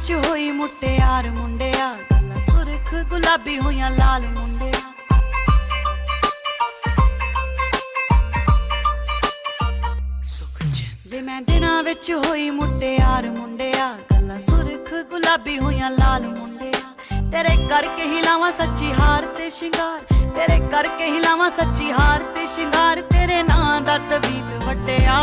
ਵਿੱਚ ਹੋਈ ਮੁਟਿਆਰ ਮੁੰਡਿਆ ਗੱਲਾਂ ਸੁਰਖ ਗੁਲਾਬੀ ਹੋਈਆਂ ਲਾਲ ਮੁੰਡਿਆ ਵੇ ਮੈਂ ਦਿਨਾਂ ਵਿੱਚ ਹੋਈ ਮੁਟਿਆਰ ਮੁੰਡਿਆ ਗੱਲਾਂ ਸੁਰਖ ਗੁਲਾਬੀ ਹੋਈਆਂ ਲਾਲ ਮੁੰਡਿਆ ਤੇਰੇ ਕਰਕੇ ਹੀ ਲਾਵਾਂ ਸੱਚੀ ਹਾਰ ਤੇ ਸ਼ਿੰਗਾਰ ਤੇਰੇ ਕਰਕੇ ਹੀ ਲਾਵਾਂ ਸੱਚੀ ਹਾਰ ਤੇ ਸ਼ਿੰਗਾਰ ਤੇਰੇ ਨਾਂ ਦਾ ਤਵੀਤ ਵੱਟਿਆ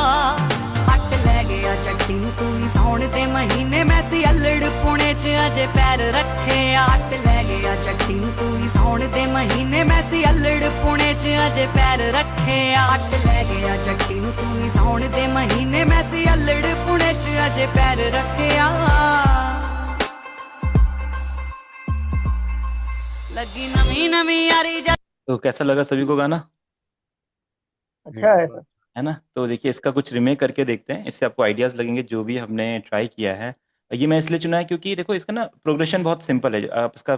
ਹੱਟ ਲੈ ਗਿਆ ਚੱਟੀ ਨੂੰ ਤੂੰ ਹੀ ਸਾਉਣ ਦੇ ਮਹੀਨੇ ਮੈਂ ਸੀ ਅਲੜ ਪੁਣੇ 'ਚ ਅਜੇ ਪੈਰ ਰੱਖਿਆ ਹੱਟ ਲੈ ਗਿਆ ਚੱਟੀ ਨੂੰ ਤੂੰ ਹੀ ਸਾਉਣ ਦੇ ਮਹੀਨੇ ਮੈਂ ਸੀ ਅਲੜ ਪੁਣੇ 'ਚ ਅਜੇ ਪੈਰ ਰੱਖਿਆ ਹੱਟ ਲੈ ਗਿਆ ਚੱਟੀ ਨੂੰ ਤੂੰ ਹੀ ਸਾਉਣ ਦੇ ਮਹੀਨੇ ਮੈਂ ਸੀ ਅਲੜ ਪੁਣੇ 'ਚ ਅਜੇ ਪੈਰ ਰੱਖਿਆ लगी नवी नवी यारी तो कैसा लगा सभी को गाना? अच्छा है ना। तो देखिए इसका कुछ रिमेक करके देखते हैं, इससे आपको आइडियाज लगेंगे जो भी हमने ट्राई किया है। ये मैं इसलिए चुना है क्योंकि देखो इसका ना प्रोग्रेशन बहुत सिंपल है। आप इसका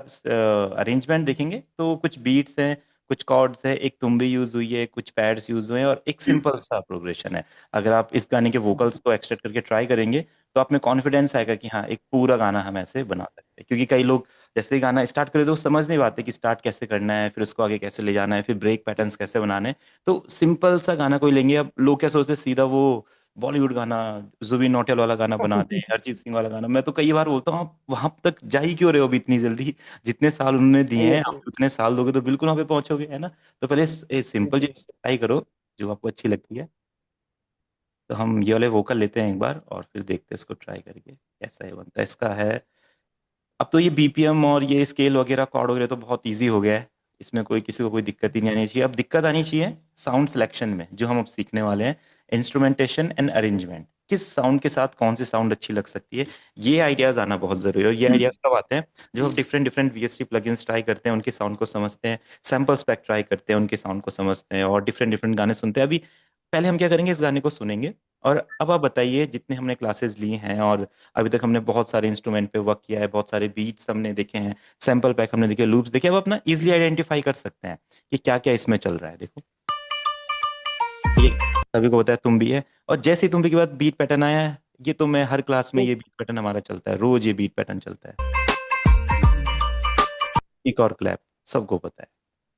अरेंजमेंट देखेंगे तो कुछ बीट्स हैं, कुछ कॉर्ड्स है, एक तुम्बी यूज हुई है, कुछ पैड्स यूज हुए हैं और एक सिंपल सा प्रोग्रेशन है। अगर आप इस गाने के वोकल्स को एक्सट्रैक्ट करके ट्राई करेंगे तो आप में कॉन्फिडेंस आएगा कि हाँ एक पूरा गाना हम ऐसे बना सकते हैं। क्योंकि कई लोग जैसे ही गाना स्टार्ट करे तो समझ नहीं पाते कि स्टार्ट कैसे करना है, फिर उसको आगे कैसे ले जाना है, फिर ब्रेक पैटर्न्स कैसे बनाने हैं। तो सिंपल सा गाना कोई लेंगे, अब लोग क्या सोचते हैं सीधा वो बॉलीवुड गाना, जुबिन नौटियाल वाला गाना बना दें, अरिजीत सिंह वाला गाना। मैं तो कई बार बोलता हूँ आप वहां तक जा ही क्यों रहे हो अभी इतनी जल्दी? जितने साल उन्होंने दिए हैं आप उतने साल दोगे तो बिल्कुल वहां पे पहुंचोगे, है ना। तो पहले सिंपल चीज ट्राई करो जो आपको अच्छी लगती है। तो हम ये वाले वोकल लेते हैं एक बार और फिर देखते हैं इसको ट्राई करके कैसा है बनता है। इसका है अब तो ये बीपीएम और ये स्केल वगैरह कॉर्ड वगैरह तो बहुत इजी हो गया है, इसमें कोई किसी को कोई दिक्कत ही नहीं आनी चाहिए। अब दिक्कत आनी चाहिए साउंड सिलेक्शन में, जो हम अब सीखने वाले हैं, इंस्ट्रूमेंटेशन एंड अरेंजमेंट। किस साउंड के साथ कौन सी साउंड अच्छी लग सकती है, ये आइडियाज आना बहुत जरूरी है। और ये आइडियाज कब आते हैं जब हम different different VST plugins try करते हैं, उनके साउंड को समझते हैं, सैम्पल स्पेक ट्राई करते हैं, उनके साउंड को समझते हैं और डिफरेंट डिफरेंट गाने सुनते हैं। अभी पहले हम क्या करेंगे, इस गाने को सुनेंगे और अब आप बताइए जितने हमने क्लासेस ली हैं और अभी तक हमने बहुत सारे इंस्ट्रूमेंट पे वर्क किया है, बहुत सारे बीट्स हमने देखे हैं, सैंपल पैक हमने देखे, लूप्स देखे, अब अपना इजीली आइडेंटिफाई कर सकते हैं कि क्या क्या इसमें चल रहा है। देखो ये सभी को बताया तुम भी है, और जैसे ही तुम भी के बाद बीट पैटर्न आया है, ये तो मैं हर क्लास में ये बीट पैटर्न हमारा चलता है, रोज ये बीट पैटर्न चलता है, एक और क्लैप सबको पता है।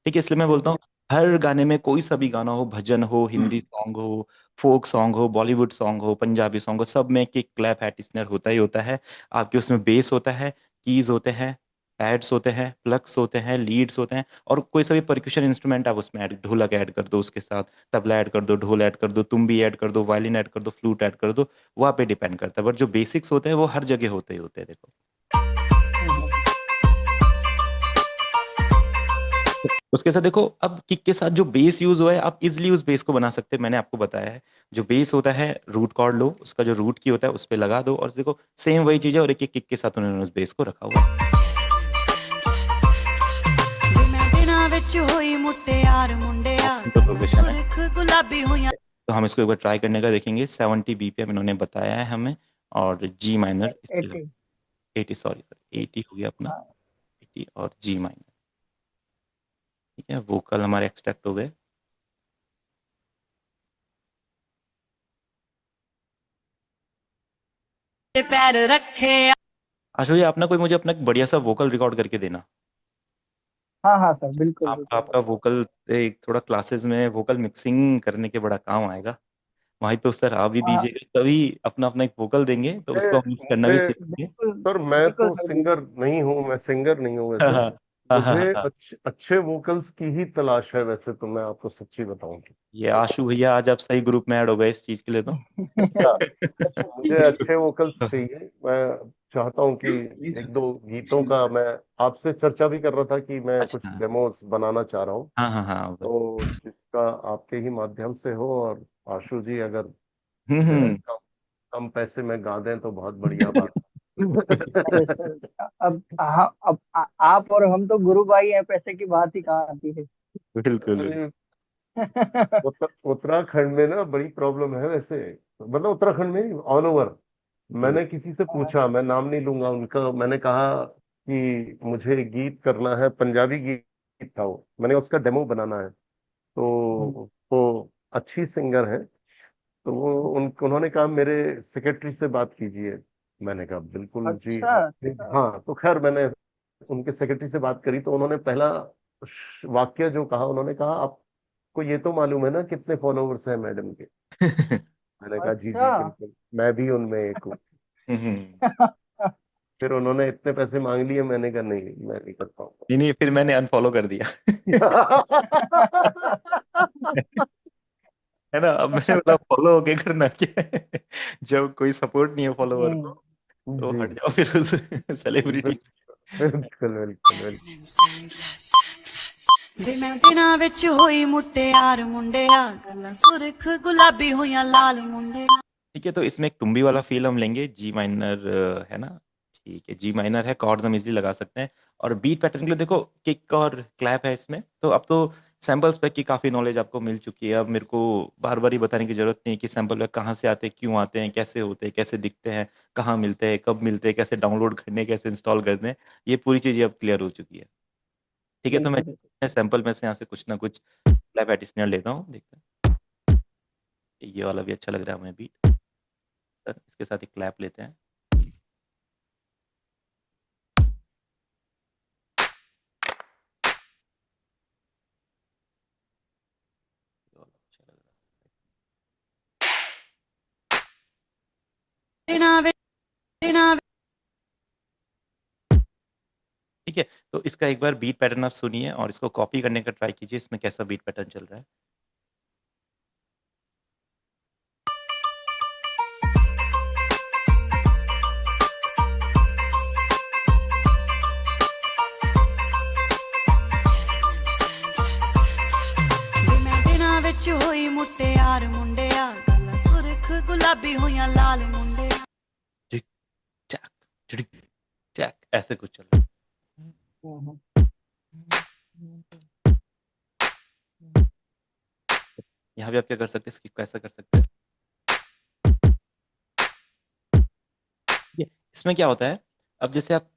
ठीक है, इसलिए मैं बोलता हूँ हर गाने में कोई सा भी गाना हो, भजन हो, हिंदी सॉन्ग हो, फोक सॉन्ग हो, बॉलीवुड सॉन्ग हो, पंजाबी सॉन्ग हो, सब में किक क्लैप हैट स्नैर होता ही होता है। आपके उसमें बेस होता है, कीज होते हैं, पैड्स होते हैं, प्लग्स होते हैं, लीड्स होते हैं, और कोई सा भी परक्यूशन इंस्ट्रूमेंट आप उसमें ऐड, ढोलक ऐड कर दो उसके साथ, तबला ऐड कर दो, ढोल ऐड कर दो, तुम्बी ऐड कर दो, वायलिन ऐड कर दो, फ्लूट ऐड कर दो, वो आप पे डिपेंड करता है। बट जो बेसिक्स होते हैं वो हर जगह होते ही होते हैं। देखो उसके साथ देखो अब किक के साथ जो बेस यूज हुआ है, आप इजिली उस बेस को बना सकते हैं। मैंने आपको बताया है जो बेस होता है, रूट कॉर्ड लो, उसका जो रूट की होता है उस पे लगा दो, और देखो सेम वही चीज है, और एक एक किक के साथ उन्होंने उस बेस को रखा हुआ है। तो हम इसको एक बार ट्राई करने का देखेंगे। 70 बीपीएम इन्होंने बताया है हमें, और जी माइनर 80, सॉरी 80 हो गया अपना, 80 और जी माइनर। ठीक है, वोकल हमारे एक्सट्रैक्ट हो गए। पैर रखे आशु जी, आप ना कोई मुझे अपना एक बढ़िया सा वोकल रिकॉर्ड करके देना। हाँ हाँ सर, बिल्कुल आपका वोकल एक थोड़ा क्लासेस में वोकल मिक्सिंग करने के बड़ा काम आएगा। वहीं तो सर आप भी हाँ दीजिएगा, तभी अपना अपना एक वोकल देंगे तो उसको हम मिक्स करना भी सीखेंगे। सर मैं तो सिंगर नहीं हूँ, मैं सिंगर नहीं हूँ वैसे। मुझे अच्छे वोकल्स की ही तलाश है वैसे, तो मैं आपको सच्ची बताऊं। ये आशु भैया आज आप सही ग्रुप में ऐड हो गए इस चीज के लिए। तो मुझे अच्छे वोकल्स चाहिए। मैं चाहता हूँ कि एक दो गीतों का, मैं आपसे चर्चा भी कर रहा था कि मैं कुछ डेमोस बनाना चाह रहा हूँ। हाँ हाँ हाँ, तो जिसका आपके ही माध्यम से हो, और आशु जी अगर कम कम पैसे में गा दें तो बहुत बढ़िया बात। अरे सर, अब आप और हम तो गुरु भाई हैं, पैसे की बात ही कहाँ आती है। बिल्कुल। उत्तराखंड में ना बड़ी प्रॉब्लम है वैसे, मतलब उत्तराखंड में ऑल ओवर। मैंने किसी से पूछा, मैं नाम नहीं लूंगा उनका, मैंने कहा कि मुझे गीत करना है, पंजाबी गीत था वो, मैंने उसका डेमो बनाना है। तो वो अच्छी सिंगर है, तो वो उन्होंने कहा मेरे सेक्रेटरी से बात कीजिए। मैंने कहा बिल्कुल जी। अच्छा। हाँ, तो खैर मैंने उनके सेक्रेटरी से बात करी, तो उन्होंने पहला वाक्य जो कहा, उन्होंने कहा आपको ये तो मालूम है ना कितने फॉलोवर्स हैं मैडम के? मैंने कहा जी अच्छा। जी बिल्कुल, मैं भी उनमें एक हूँ। फिर उन्होंने इतने पैसे मांग लिए, मैंने कहा नहीं, मैं नहीं कर पाऊंगा। नहीं नहीं, फिर मैंने अनफॉलो कर दिया। है ना, अब मैंने बोला फॉलो होके करना क्या है? जब कोई सपोर्ट नहीं है फॉलोवर को, हम्म। तो जी हट जाओ फिर उस सेलिब्रिटी। बिल्कुल बिल्कुल बिल्कुल। ਵੇ ਮੈਂ ਦਿਨਾਂ ਵਿੱਚ ਹੋਈ ਮੁਟਿਆਰ ਮੁੰਡਿਆ ਗੱਲਾਂ ਸੁਰਖ ਗੁਲਾਬੀ ਹੋਈਆਂ ਲਾਲ ਮੁੰਡਿਆ ठीक है, तो इसमें एक तुम्बी वाला फील हम लेंगे, जी माइनर है ना। ठीक है, जी माइनर है, कॉर्ड्स हम इजीली लगा सकते हैं। और बीट पैटर्न के लिए देखो किक और क्लैप है इसमें, तो अब तो सैम्पल्स पे की काफ़ी नॉलेज आपको मिल चुकी है। अब मेरे को बार बार ही बताने की जरूरत नहीं है कि सैम्पल पे कहाँ से आते हैं, क्यों आते हैं, कैसे होते हैं, कैसे दिखते हैं, कहाँ मिलते हैं, कब मिलते हैं, कैसे डाउनलोड करने हैं, कैसे इंस्टॉल करने हैं। ये पूरी चीज़ें अब क्लियर हो चुकी है। ठीक है, तो बिल्कुल बिल्कुल। मैं सैम्पल में से यहाँ से कुछ ना कुछ क्लैप एडिशनल लेता हूँ, देखते हैं। ये वाला भी अच्छा लग रहा है हमें बीट, इसके साथ एक क्लैप लेते हैं। ये वाला अच्छा लग रहा ਦਿਨਾਂ ਵਿੱਚ ਦਿਨਾਂ है। ठीक है, तो इसका एक बार बीट पैटर्न आप सुनिए और इसको कॉपी करने का ट्राई कीजिए, इसमें कैसा बीट पैटर्न चल रहा है। ਵੇ ਮੈਂ ਦਿਨਾਂ ਵਿੱਚ ਹੋਈ ਮੁਟਿਆਰ ਮੁੰਡਿਆ ਗੱਲਾਂ ਸੁਰਖ ਗੁਲਾਬੀ ਹੋਈਆਂ ਲਾਲ ਮੁੰਡਿਆ टिक चैक टिक चैक, ऐसे कुछ चल रहा हम्म। है। यहाँ भी आप क्या कर सकते हैं, स्किप कैसा कर सकते हैं। इसमें क्या होता है, अब जैसे आप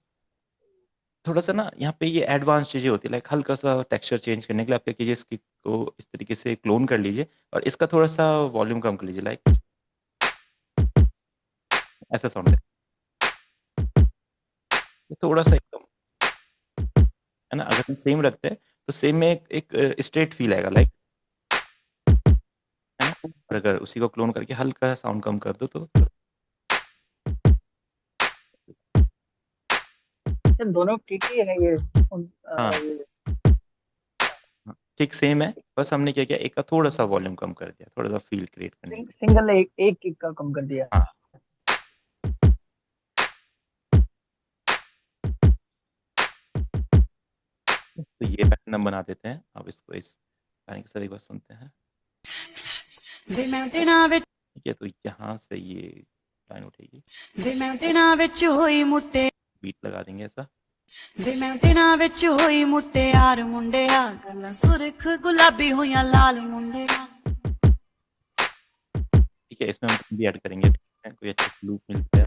थोड़ा सा ना यहाँ पे ये एडवांस चीजें होती है, लाइक हल्का सा टेक्सचर चेंज करने के लिए आप क्या कीजिए, स्किप को इस तरीके से क्लोन कर लीजिए और इसका थोड़ा सा वॉल्यूम कम कर लीजिए, लाइक ऐसा साउंड है। थोड़ा सा एकदम, है ना, अगर हम सेम रखते हैं तो सेम में एक स्ट्रेट फील आएगा, लाइक, है ना। और अगर उसी को क्लोन करके हल्का साउंड कम कर दो तो अच्छा, दोनों ठीक ही है ये। हाँ ठीक सेम है, बस हमने क्या किया, एक का थोड़ा सा वॉल्यूम कम कर दिया, थोड़ा सा फील क्रिएट करने के लिए। सिंगल एक एक किक का कम कर दिया। हाँ, तो ये पैटर्न हम बना देते हैं। अब इसको इस गाने के साथ एक बार सुनते हैं। ਵੇ ਮੈਂ ਦਿਨਾਂ ਵਿੱਚ ठीक है, तो यहाँ से ये लाइन उठेगी, ਵੇ ਮੈਂ ਦਿਨਾਂ ਵਿੱਚ ਹੋਈ ਮੁਟਿਆਰ बीट लगा देंगे ऐसा। ਵੇ ਮੈਂ ਦਿਨਾਂ ਵਿੱਚ ਹੋਈ ਮੁਟਿਆਰ ਮੁੰਡਿਆ ਗੱਲਾਂ ਸੁਰਖ ਗੁਲਾਬੀ ਹੋਈਆਂ ਲਾਲ ਮੁੰਡਿਆ ठीक है, इसमें हम भी ऐड करेंगे, देखते हैं कोई अच्छा लूप मिलता है।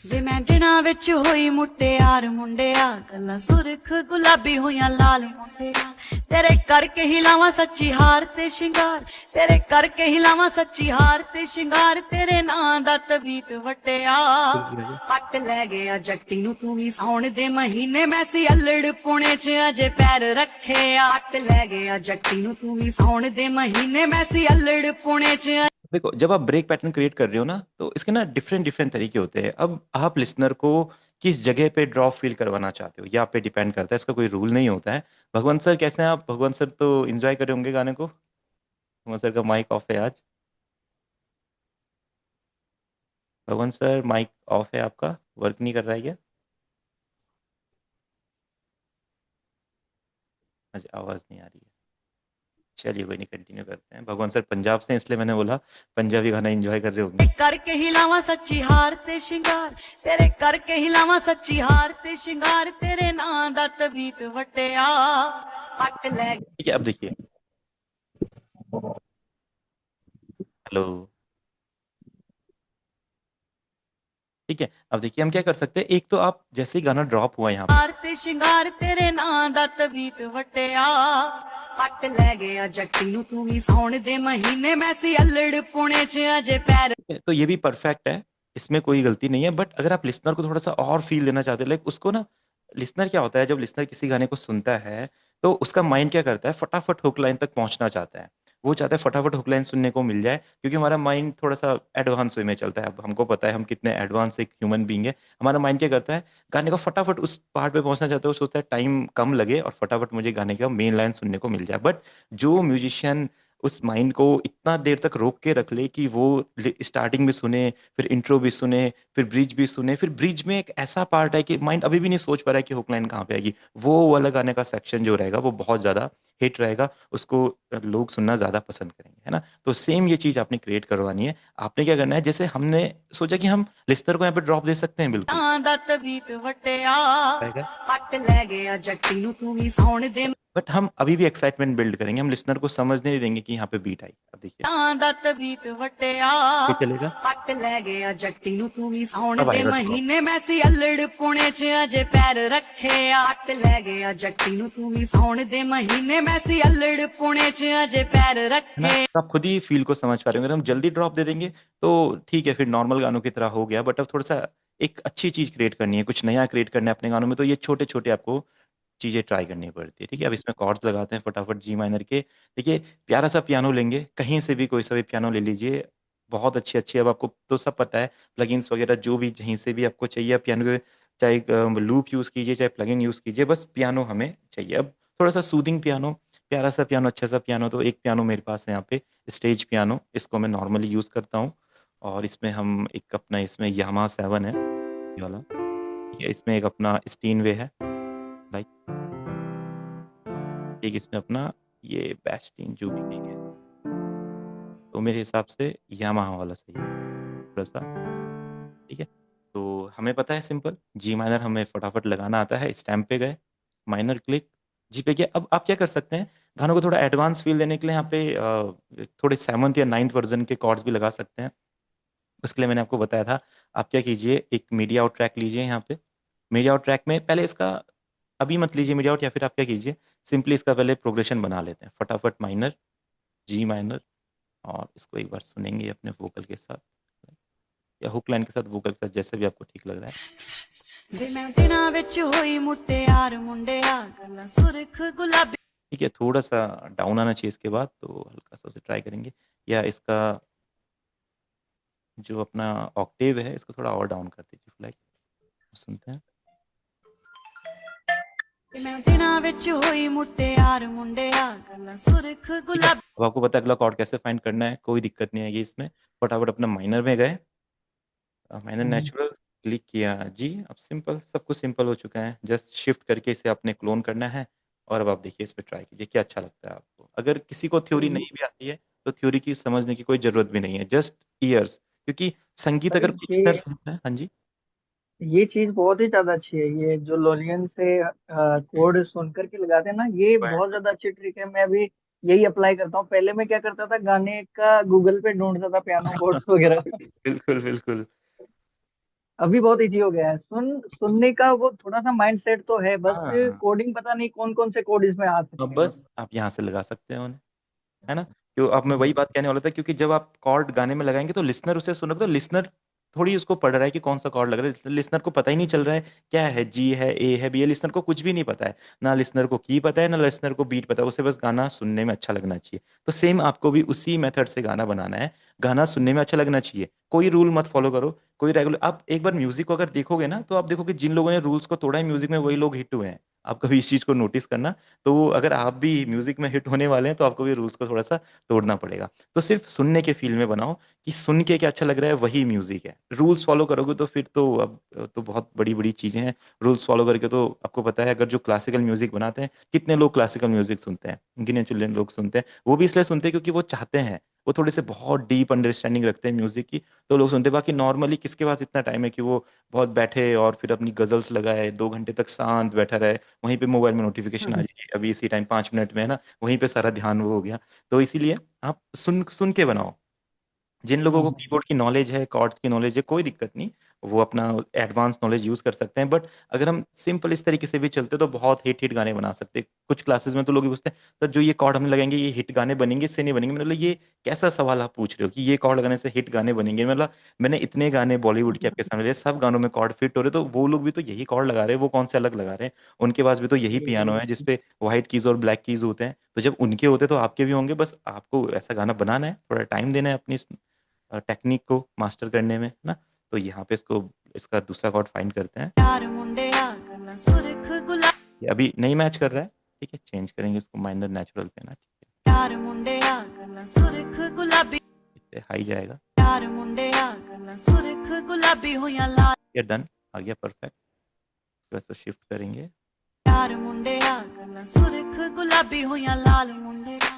ਵੇ ਮੈਂ ਦਿਨਾਂ ਵਿੱਚ ਹੋਈ ਮੁਟਿਆਰ ਮੁੰਡਿਆ ਗੱਲਾਂ ਸੁਰਖ ਗੁਲਾਬੀ ਹੋਈਆਂ ਲਾਲ ਮੁੰਡਿਆ ਤੇਰੇ ਕਰਕੇ ਹੀ ਲਾਵਾਂ ਸੱਚੀ ਹਾਰ ਤੇ ਸ਼ਿੰਗਾਰ ਤੇਰੇ ਕਰਕੇ ਹੀ ਲਾਵਾਂ ਸੱਚੀ ਹਾਰ ਤੇ ਸ਼ਿੰਗਾਰ ਤੇਰੇ ਨਾਂ ਦਾ ਤਵੀਤ ਵਟਿਆ ਹੱਟ ਲੈ ਗਿਆ ਜੱਟੀ ਨੂੰ ਤੂੰ ਵੀ ਸਾਉਣ ਦੇ ਮਹੀਨੇ ਮੈਂ ਸੀ ਅਲੜ ਪੁਣੇ 'ਚ ਅਜੇ ਪੈਰ ਰੱਖਿਆ ਹੱਟ ਲੈ ਗਿਆ ਜੱਟੀ ਨੂੰ ਤੂੰ ਵੀ ਸਾਉਣ ਦੇ ਮਹੀਨੇ ਮੈਂ ਸੀ ਅਲੜ ਪੁਣੇ 'ਚ देखो, जब आप ब्रेक पैटर्न क्रिएट कर रहे हो ना, तो इसके ना डिफरेंट डिफरेंट तरीके होते हैं। अब आप लिसनर को किस जगह पे ड्रॉप फील करवाना चाहते हो, ये आप पे डिपेंड करता है, इसका कोई रूल नहीं होता है। भगवंत सर कैसे हैं आप? भगवंत सर तो एंजॉय कर रहे होंगे गाने को। भगवंत सर का माइक ऑफ है आज। भगवंत सर माइक ऑफ है आपका, वर्क नहीं कर रहा है क्या? अच्छा, आवाज़ नहीं आ रही है। चलिए कोई नहीं, कंटिन्यू करते हैं। भगवान सर पंजाब से हैं, इसलिए मैंने बोला पंजाबी गाना एंजॉय कर रहे होंगे। करके ही लावां सच्ची हार ते शिंगार तेरे करके ही लावां सच्ची हार ते शिंगार तेरे नां दा तवीत वटिया हट ले ठीक है, अब देखिए, हेलो। ठीक है, अब देखिए हम क्या कर सकते हैं, एक तो आप जैसे ही गाना ड्रॉप हुआ यहाँ पे, हार ते शिंगार तेरे नां दा तवीत वटिया हट ले गया जट्टी नु तू भी सौण दे महीने मैं सी अल्लड़ पुणे च अजे पैर तो ये भी परफेक्ट है। इसमें कोई गलती नहीं है, बट अगर आप लिसनर को थोड़ा सा और फील देना चाहते हैं, लाइक उसको ना, लिसनर क्या होता है, जब लिसनर किसी गाने को सुनता है तो उसका माइंड क्या करता है, फटाफट हुक लाइन तक पहुंचना चाहता है। वो चाहता है फटाफट हुक लाइन सुनने को मिल जाए, क्योंकि हमारा माइंड थोड़ा सा एडवांस वे में चलता है। अब हमको पता है हम कितने एडवांस एक ह्यूमन बीइंग है। हमारा माइंड क्या करता है, गाने को फटाफट उस पार्ट पे पहुंचना चाहता है, वो सोचता है टाइम कम लगे और फटाफट मुझे गाने का मेन लाइन सुनने को मिल जाए। बट जो म्यूजिशियन उस माइंड को इतना देर तक रोक के रख ले कि वो स्टार्टिंग भी सुने, फिर इंट्रो भी सुने, फिर ब्रिज भी सुने, फिर ब्रिज में एक ऐसा पार्ट है कि माइंड अभी भी नहीं सोच पा रहा है कि हुक लाइन कहाँ पे आएगी, वो वाला गाने का सेक्शन जो रहेगा वो बहुत ज्यादा हिट रहेगा, उसको लोग सुनना ज्यादा पसंद करेंगे, है ना। तो सेम ये चीज आपने क्रिएट करवानी है। आपने क्या करना है, जैसे हमने सोचा कि हम लिस्टर को यहाँ पे ड्रॉप दे सकते हैं, बिल्कुल ਆਂ ਦਾ ਤਵੀਤ ਵਟਿਆ आएगा। ਹੱਟ ਲੈ ਗਿਆ ਜੱਟੀ ਨੂੰ ਤੂੰ ਵੀ ਸੌਣ ਦੇ बट हम अभी भी एक्साइटमेंट बिल्ड करेंगे, हम लिसनर को समझने नहीं देंगे कि यहाँ पे बीट आई। अब देखिए ਆਂ ਦਾ ਤਵੀਤ ਵਟਿਆ ये चलेगा। ਹੱਟ ਲੈ ਗਿਆ ਜੱਟੀ ਨੂੰ ਤੂੰ ਵੀ ਸੌਣ अब ਦੇ आएगा ड्रॉप। ਮਹੀਨੇ ਮੈਂ ਸੀ ਅਲੜ ਪੁਣੇ ਚ ਅਜੇ ਪੈਰ ਰੱਖੇ ਆ ਹੱਟ ਲੈ ਗਿਆ ਜੱਟੀ ਨੂੰ ਤੂੰ ਵੀ ਸੌਣ ਦੇ ਮਹੀਨੇ ਮੈਂ ਸੀ ਅਲੜ ਪੁਣੇ ਚ ਅਜੇ ਪੈਰ है ना। ਰੱਖੇ तो आप खुद ही फील को समझ पा रहे होंगे। अगर हम जल्दी ड्रॉप दे देंगे तो ठीक है, फिर नॉर्मल गानों की तरह हो गया, बट अब थोड़ा सा एक अच्छी चीज क्रिएट करनी है, कुछ नया क्रिएट करना है अपने गानों में, तो ये छोटे छोटे आपको चीजें ट्राई करनी पड़ती है। ठीक है, अब इसमें कॉर्ड्स लगाते हैं फटाफट जी माइनर के। देखिए प्यारा सा पियानो लेंगे, कहीं से भी कोई सा भी पियानो ले लीजिए, बहुत अच्छी अच्छी। अब आपको तो सब पता है, प्लगइन्स वगैरह जो भी कहीं से भी आपको चाहिए, आप पियानो के चाहे लूप यूज कीजिए चाहे प्लगइन यूज कीजिए, बस पियानो हमें चाहिए। अब थोड़ा सा सूदिंग पियानो, प्यारा सा पियानो, अच्छा सा पियानो, तो एक पियानो मेरे पास है यहाँ पे, स्टेज पियानो, इसको मैं नॉर्मली यूज करता हूँ। और इसमें हम एक अपना, इसमें यामा 7 है ये वाला, ठीक है, इसमें एक अपना स्टीनवे है, लाइक, एक इसमें अपना ये बेस्टीन जो भी कहेंगे, तो मेरे हिसाब से यामाहा वाला सही है थोड़ा सा। ठीक है, तो हमें पता है सिंपल जी माइनर हमें फटाफट लगाना आता है, स्टैम्प पे गए, माइनर क्लिक, जी पे गया। अब आप क्या कर सकते हैं, गानों को थोड़ा एडवांस फील देने के लिए यहाँ पे थोड़े 7th या 9th वर्जन के कॉर्ड्स भी लगा सकते हैं। उसके लिए मैंने आपको बताया था, आप क्या कीजिए, एक मीडिया आउट ट्रैक लीजिए यहाँ पे। मीडिया आउट ट्रैक में पहले इसका, अभी मत लीजिए मीडिया आउट, या फिर आप क्या कीजिए, सिंपली इसका पहले प्रोग्रेशन बना लेते हैं फटाफट, माइनर, जी माइनर, और इसको एक बार सुनेंगे अपने वोकल के साथ या हुक लाइन के साथ, वोकल के साथ, जैसे भी आपको ठीक लग रहा है। ਵੇ ਮੈਂ ਦਿਨਾਂ ਵਿੱਚ ਹੋਈ ਮੁਟਿਆਰ ਮੁੰਡਿਆ ਗੱਲਾਂ ਸੁਰਖ ਗੁਲਾਬੀ ठीक है, थोड़ा सा डाउन आना चाहिए इसके बाद, तो हल्का सा उसे ट्राई करेंगे, या इसका जो अपना ऑक्टेव है इसको थोड़ा और डाउन कर दीजिए, लाइक, सुनते हैं। ਵੇ ਮੈਂ ਦਿਨਾਂ ਵਿੱਚ ਹੋਈ ਮੁਟਿਆਰ ਮੁੰਡਿਆ ਗੱਲਾਂ ਸੁਰਖ ठीक है, ਗੁਲਾਬੀ अब आपको पता है अगला कॉर्ड कैसे फाइंड करना है, कोई दिक्कत नहीं आएगी इसमें। फटाफट अपना माइनर में गए, माइनर नेचुरल क्लिक किया जी, अब सिंपल, सब कुछ सिंपल हो चुका है, जस्ट शिफ्ट करके इसे आपने क्लोन करना है। और अब आप देखिए इस पर ट्राई कीजिए क्या अच्छा लगता है आपको। अगर किसी को थ्योरी नहीं भी आती है तो थ्योरी की समझने की कोई जरूरत भी नहीं है, जस्ट ईयर्स, क्योंकि संगीत अरे अगर कोई लिसनर सुनता है, हाँ जी, ये चीज बहुत ही ज्यादा अच्छी है। ये जो लोलियन से कोड सुन करके लगाते हैं ना, ये बहुत ज्यादा अच्छी ट्रिक है। मैं अभी यही अप्लाई करता हूँ। पहले मैं क्या करता था, गाने का गूगल पे ढूंढता था, पियानो कोड्स वगैरह। बिल्कुल बिल्कुल। अभी बहुत इजी हो गया है। सुनने का वो थोड़ा सा माइंड सेट तो है, बस हाँ, कोडिंग पता नहीं कौन कौन से कोड इसमें आ अब सकते हैं। बस आप यहाँ से लगा सकते हैं उन्हें, है ना। क्यों, अब मैं वही बात कहने वाला था, क्योंकि जब आप कॉर्ड गाने में लगाएंगे तो लिसनर उसे सुनोगे, तो लिसनर थोड़ी उसको पढ़ रहा है कि कौन सा कॉर्ड लग रहा है, लिसनर को पता ही नहीं चल रहा है क्या है, जी है, ए है, बी है, लिसनर को कुछ भी नहीं पता है, ना लिसनर को की पता है, ना लिसनर को बीट पता है, उसे बस गाना सुनने में अच्छा लगना चाहिए। तो सेम आपको भी उसी मेथड से गाना बनाना है, गाना सुनने में अच्छा लगना चाहिए, कोई रूल मत फॉलो करो, कोई रेगुलर। आप एक बार म्यूजिक को अगर देखोगे ना, तो आप देखोगे जिन लोगों ने रूल्स को तोड़ा है म्यूजिक में, वही लोग हिट हुए हैं। आप कभी इस चीज को नोटिस करना। तो अगर आप भी म्यूजिक में हिट होने वाले हैं तो आपको भी रूल्स को थोड़ा सा तोड़ना पड़ेगा। तो सिर्फ सुनने के फील में बनाओ कि सुन के क्या अच्छा लग रहा है, वही म्यूजिक है। रूल्स फॉलो करोगे तो फिर तो अब तो बहुत बड़ी बड़ी चीजें हैं। रूल्स फॉलो करके तो आपको पता है, अगर जो क्लासिकल म्यूजिक बनाते हैं, कितने लोग क्लासिकल म्यूजिक सुनते हैं, गिने चुने लोग सुनते हैं, वो भी इसलिए सुनते हैं क्योंकि वो चाहते हैं, वो थोड़े से बहुत डीप अंडरस्टैंडिंग रखते हैं म्यूजिक की, तो लोग सुनते हैं। बाकी नॉर्मली किसके पास इतना टाइम है कि वो बहुत बैठे और फिर अपनी गजल्स लगाए, 2 घंटे तक शांत बैठा रहे, वहीं पे मोबाइल में नोटिफिकेशन आ हम्म। जाएगी, अभी इसी टाइम 5 मिनट में, है ना, वहीं पे सारा ध्यान वो हो गया। तो इसीलिए आप सुन सुन के बनाओ। जिन लोगों को हम्म। कीबोर्ड की नॉलेज है, कॉर्ड्स की नॉलेज है, कोई दिक्कत नहीं, वो अपना एडवांस नॉलेज यूज़ कर सकते हैं। बट अगर हम सिंपल इस तरीके से भी चलते तो बहुत हिट हिट गाने बना सकते हैं। कुछ क्लासेस में तो लोग ये पूछते हैं सर जो ये कॉर्ड हम लगाएंगे ये हिट गाने बनेंगे, इससे नहीं बनेंगे। मतलब ये कैसा सवाल आप पूछ रहे हो कि ये कॉर्ड लगाने से हिट गाने बनेंगे? मतलब मैंने इतने गाने बॉलीवुड के आपके सामने लिए, सब गानों में कॉर्ड फिट हो रहे, तो वो लोग भी तो यही कॉर्ड लगा रहे हैं, वो कौन से अलग लगा रहे हैं? उनके पास भी तो यही पियानो बिल्कुल। है जिसपे व्हाइट कीज और ब्लैक कीज होते हैं। तो जब उनके होते तो आपके भी होंगे। बस आपको ऐसा गाना बनाना है, थोड़ा टाइम देना है अपनी टेक्निक को मास्टर करने में ना। तो यहाँ पे इसका दूसरा कॉर्ड फाइंड करते हैं। यार मुंडिया गल्ला सुरख गुलाबी ये अभी नहीं मैच कर रहा है, ठीक है, चेंज करेंगे इसको माइनर नेचुरल पे ना, ठीक यार मुंडिया गल्ला सुरख गुलाबी है, इससे हाई जाएगा। यार मुंडिया गल्ला सुरख गुलाबी होइयां लाल ये डन, आ गया परफेक्ट। वैसे शिफ्ट करेंगे। यार मुंडिया गल्ला सुरख गुलाबी होइयां लाल मुंडिया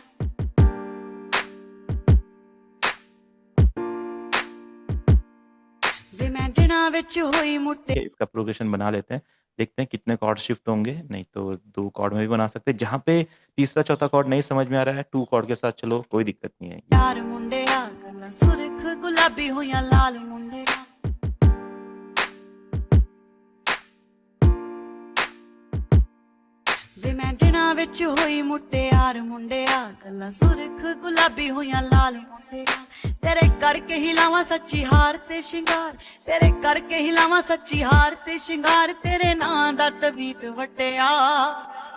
वे मैं दिना विच होई मुट्टे ठीक है, इसका प्रोग्रेशन बना लेते हैं, देखते हैं कितने कॉर्ड शिफ्ट होंगे। नहीं तो 2 कॉर्ड में भी बना सकते हैं। जहाँ पे तीसरा चौथा कॉर्ड नहीं समझ में आ रहा है, 2 कॉर्ड के साथ चलो, कोई दिक्कत नहीं है। यार मुंडिया गल्ला सुरख गुलाबी होइयां लाल मुंडिया वे मैं दिना विच होई मुट्टियार मुंडिया गल्ला सुरख गुलाबी होइयां लाल मुंडिया तेरे करके हिलावा सच्ची हार ते शिंगार तेरे करके हिलावा सच्ची हार ते शिंगार तेरे नां दा तवीत वट्टिया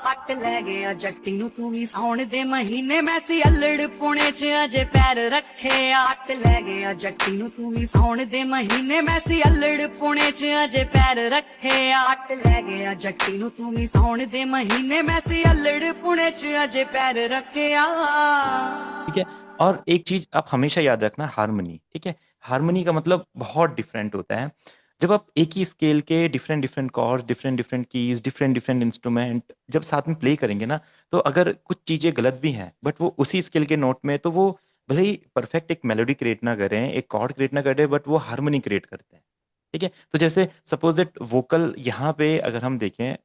हट लै गया जट्टी नू तू भी सौण दे महीने मैं सी अल्लड़ पुणे च अजे पैर रखे हट लै गया जट्टी नू तू भी सौण दे महीने मैं सी अल्लड़ पुणे च अजे पैर रखे हट लै गया जट्टी नू तू भी सौण दे महीने मैं सी अल्लड़ पुणे च अजे पैर रखे ठीक है। और एक चीज आप हमेशा याद रखना, हारमोनी, ठीक है। हारमोनी का मतलब बहुत डिफरेंट होता है। जब आप एक ही स्केल के different different chords, different different keys, different different instrument जब साथ में प्ले करेंगे ना, तो अगर कुछ चीजें गलत भी हैं बट वो उसी स्केल के नोट में, तो वो भले ही परफेक्ट एक मेलोडी क्रिएट ना करें, एक कॉर्ड क्रिएट ना करें, बट वो हारमोनी क्रिएट करते हैं। ठीक है। तो जैसे सपोज दैट वोकल यहाँ पे अगर हम देखें,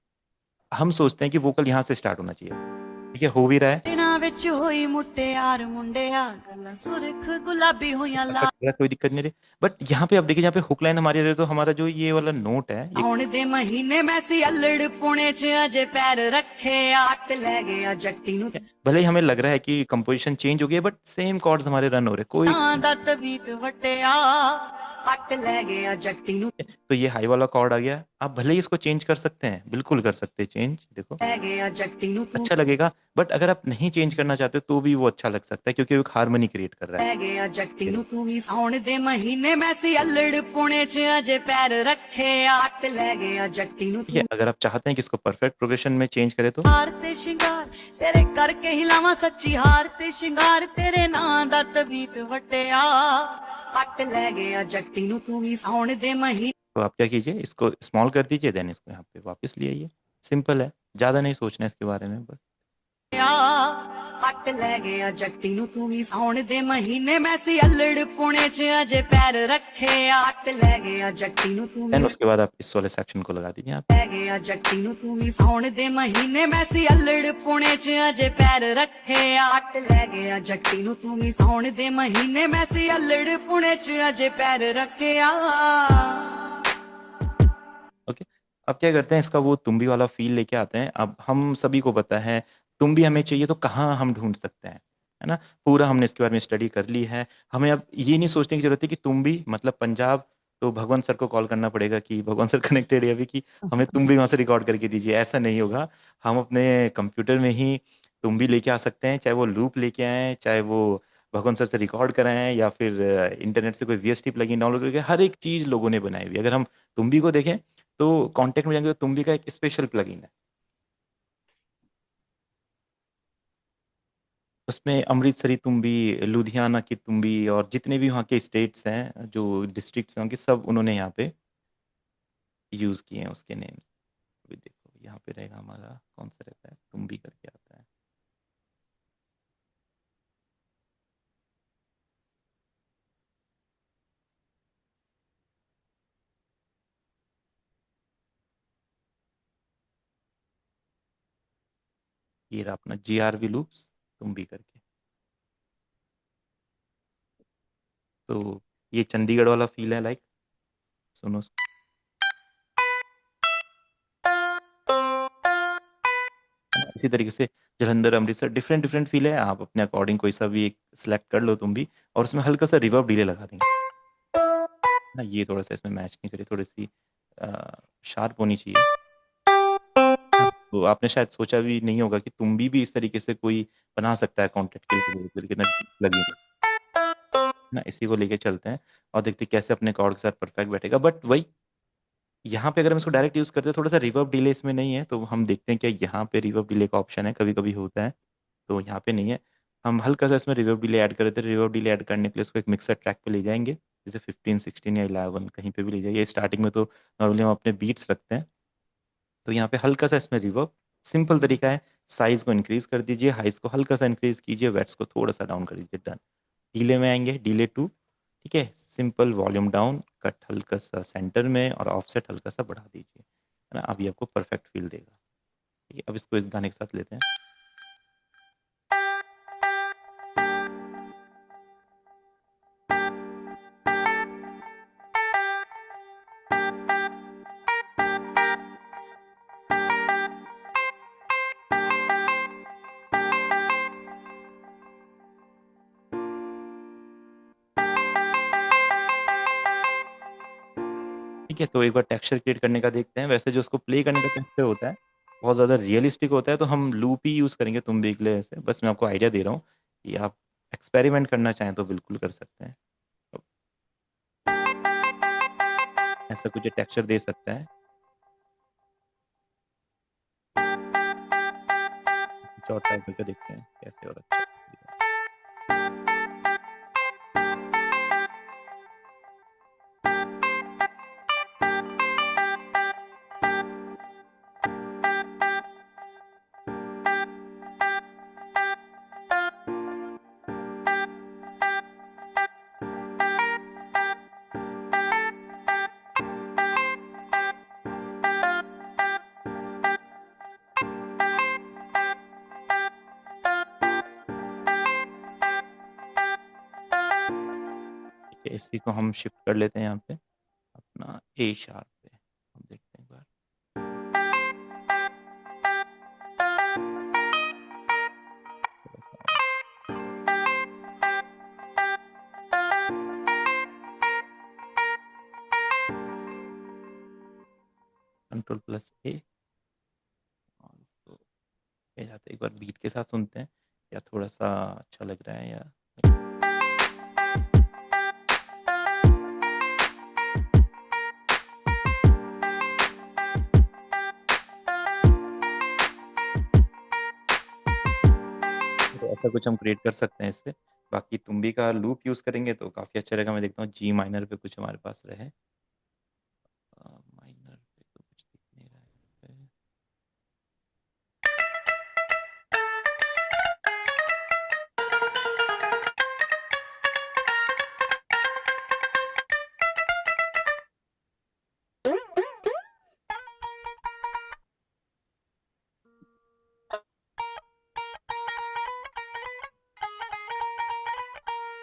हम सोचते हैं कि वोकल यहाँ से स्टार्ट होना चाहिए, ठीक है, हो भी रहा है, दिना विच होई मुट्टियार मुंडिया गल्ला सुरख गुलाबी होइयां लाल परफेक्ट है, कोई दिक्कत नहीं रही। बट यहाँ पे आप देखिए, यहाँ पे हुक लाइन हमारी रहे, तो हमारा जो ये वाला नोट है ये आउण दे महीने मैं सी अल्लड़ पुणे च अजे पैर रखे हट लै गया जट्टी नू भले ही हमें लग रहा है कि कंपोजिशन चेंज हो गया, बट सेम कॉर्ड्स हमारे रन हो रहे, कोई नां दा तवीत वट्टिया हट लै गया जट्टी नू तो ये हाई वाला कॉर्ड आ गया। आप भले ही इसको चेंज कर सकते हैं, बिल्कुल कर सकते हैं चेंज, देखो लै गया जट्टी नू तू अच्छा लगेगा। बट अगर आप नहीं चेंज करना चाहते तो भी वो अच्छा लग सकता है, क्योंकि वो एक हारमोनी क्रिएट कर रहा है। लै गया जट्टी नू तू भी सौण दे महीने मैं सी अल्लड़ पुणे च अजे पैर रखे हट लै गया जट्टी नू ठीक है, अगर आप चाहते हैं कि इसको परफेक्ट प्रोग्रेशन में चेंज करें तो हार ते शिंगार तेरे करके हिलावा सच्ची हार ते शिंगार तेरे नां दा तवीत वट्टिया हट लै गया जट्टी नू तू भी सौण दे महीने आप क्या कीजिए, इसको स्मॉल कर दीजिए, देन इसको यहाँ पे वापस ले आइए। सिंपल है, ज्यादा नहीं सोचना है इसके बारे में बस। हट लै गया जट्टी नू तू भी सौण दे महीने मैं सी अल्लड़ पुणे च अजे पैर रखे हट लै गया जट्टी नू तू देन भी उसके बाद आप इस वाले सेक्शन को लगा दीजिए आप। लै गया जट्टी नू तू भी सौण दे महीने मैं सी अल्लड़ पुणे च अजे पैर रखे हट लै गया जट्टी नू तू भी सौण दे महीने मैं सी अल्लड़ पुणे च अजे पैर रखे ओके। अब क्या करते हैं, इसका वो तुम्बी वाला फील लेके आते हैं। अब हम सभी को पता है तुम्बी हमें चाहिए, तो कहाँ हम ढूंढ सकते हैं, है ना। पूरा हमने इसके बारे में स्टडी कर ली है। हमें अब ये नहीं सोचने की जरूरत है कि तुम्बी मतलब पंजाब, तो भगवंत सर को कॉल करना पड़ेगा कि भगवंत सर कनेक्टेड है अभी, कि हमें तुम्बी वहाँ से रिकॉर्ड करके दीजिए। ऐसा नहीं होगा। हम अपने कंप्यूटर में ही तुम्बी लेके आ सकते हैं, चाहे वो लूप लेके आए, चाहे वो भगवंत सर से रिकॉर्ड कराएं, या फिर इंटरनेट से कोई वीएसटी प्लगइन डाउनलोड करके। हर एक चीज़ लोगों ने बनाई हुई है। अगर हम तुम्बी को देखें तो कॉन्टेक्ट में जाएंगे तो तुम्बी का एक स्पेशल प्लगइन है, उसमें अमृतसरी तुम्बी, लुधियाना की तुम्बी, और जितने भी वहाँ के स्टेट्स हैं, जो डिस्ट्रिक्ट्स हैं उनके, सब उन्होंने यहाँ पे यूज़ किए हैं उसके नेम्स। अभी देखो यहाँ पे रहेगा हमारा, कौन सा रहता है, तुम्बी करके आता है। ये रहा अपना GRV लूप्स तुम्बी करके। तो ये चंडीगढ़ वाला फील है, लाइक सुनो। इसी तरीके से Jalandhar, Amritsar, different different feel है, आप अपने अकॉर्डिंग कोई सा भी एक सिलेक्ट कर लो तुम भी, और उसमें हल्का सा रिवर्ब डिले लगा देंगे ना। ये थोड़ा सा इसमें मैच नहीं करी, थोड़ी सी शार्प होनी चाहिए। तो आपने शायद सोचा भी नहीं होगा कि तुम भी इस तरीके से कोई बना सकता है कॉन्टेंट के लिए, कितना लगेगा ना। इसी को लेके चलते हैं और देखते हैं कैसे अपने कॉर्ड के साथ परफेक्ट बैठेगा। बट वही, यहाँ पे अगर हम इसको डायरेक्ट यूज़ करते हैं, थोड़ा सा रिवर्ब डिले इसमें नहीं है, तो हम देखते हैं क्या यहाँ पे रिवर्ब डिले का ऑप्शन है, कभी कभी होता है, तो यहाँ पे नहीं है। हम हल्का सा इसमें रिवर्ब डिले ऐड कर देते हैं। रिवर्ब डिले ऐड करने के लिए उसको एक मिक्सर ट्रैक पे ले जाएंगे, जैसे 15, 16 या 11 कहीं पे भी ले जाइए। स्टार्टिंग में तो नॉर्मली हम अपने बीट्स रखते हैं, तो यहाँ पे हल्का सा इसमें रिवर्ब, सिंपल तरीका है। साइज को इंक्रीज कर दीजिए, हाइज को हल्का सा इंक्रीज कीजिए, वेट्स को थोड़ा सा डाउन कर दीजिए, डन। डीले में आएंगे, डीले 2, ठीक है, सिंपल वॉल्यूम डाउन, कट हल्का सा सेंटर में और ऑफसेट हल्का सा बढ़ा दीजिए, है ना। अभी आपको परफेक्ट फील देगा, ठीक है। अब इसको इस गाने के साथ लेते हैं। ठीक है, तो एक बार टेक्सचर क्रिएट करने का देखते हैं। वैसे जो उसको प्ले करने का टेक्सचर होता है बहुत ज़्यादा रियलिस्टिक होता है, तो हम लूप ही यूज़ करेंगे तुम देख ले ऐसे। बस मैं आपको आइडिया दे रहा हूँ कि आप एक्सपेरिमेंट करना चाहें तो बिल्कुल कर सकते हैं। अब ऐसा कुछ टेक्सचर दे सकता है, कुछ और ट्राई करके देखते हैं कैसे और अच्छा लगेगा। ठीक है, इसी को हम शिफ्ट कर लेते हैं यहाँ पे अपना ए शार्प पे। हम देखते हैं एक बार। थोड़ा सा कंट्रोल प्लस ए, और इसको ले जाते हैं। एक बार बीट के साथ सुनते हैं या थोड़ा सा अच्छा लग रहा है या। तो ऐसा कुछ हम क्रिएट कर सकते हैं इससे। बाकी तुम भी का लूप यूज़ करेंगे तो काफ़ी अच्छा रहेगा। मैं देखता हूँ जी माइनर पे कुछ हमारे पास रहे। माइनर पे तो कुछ दिख नहीं रहा है।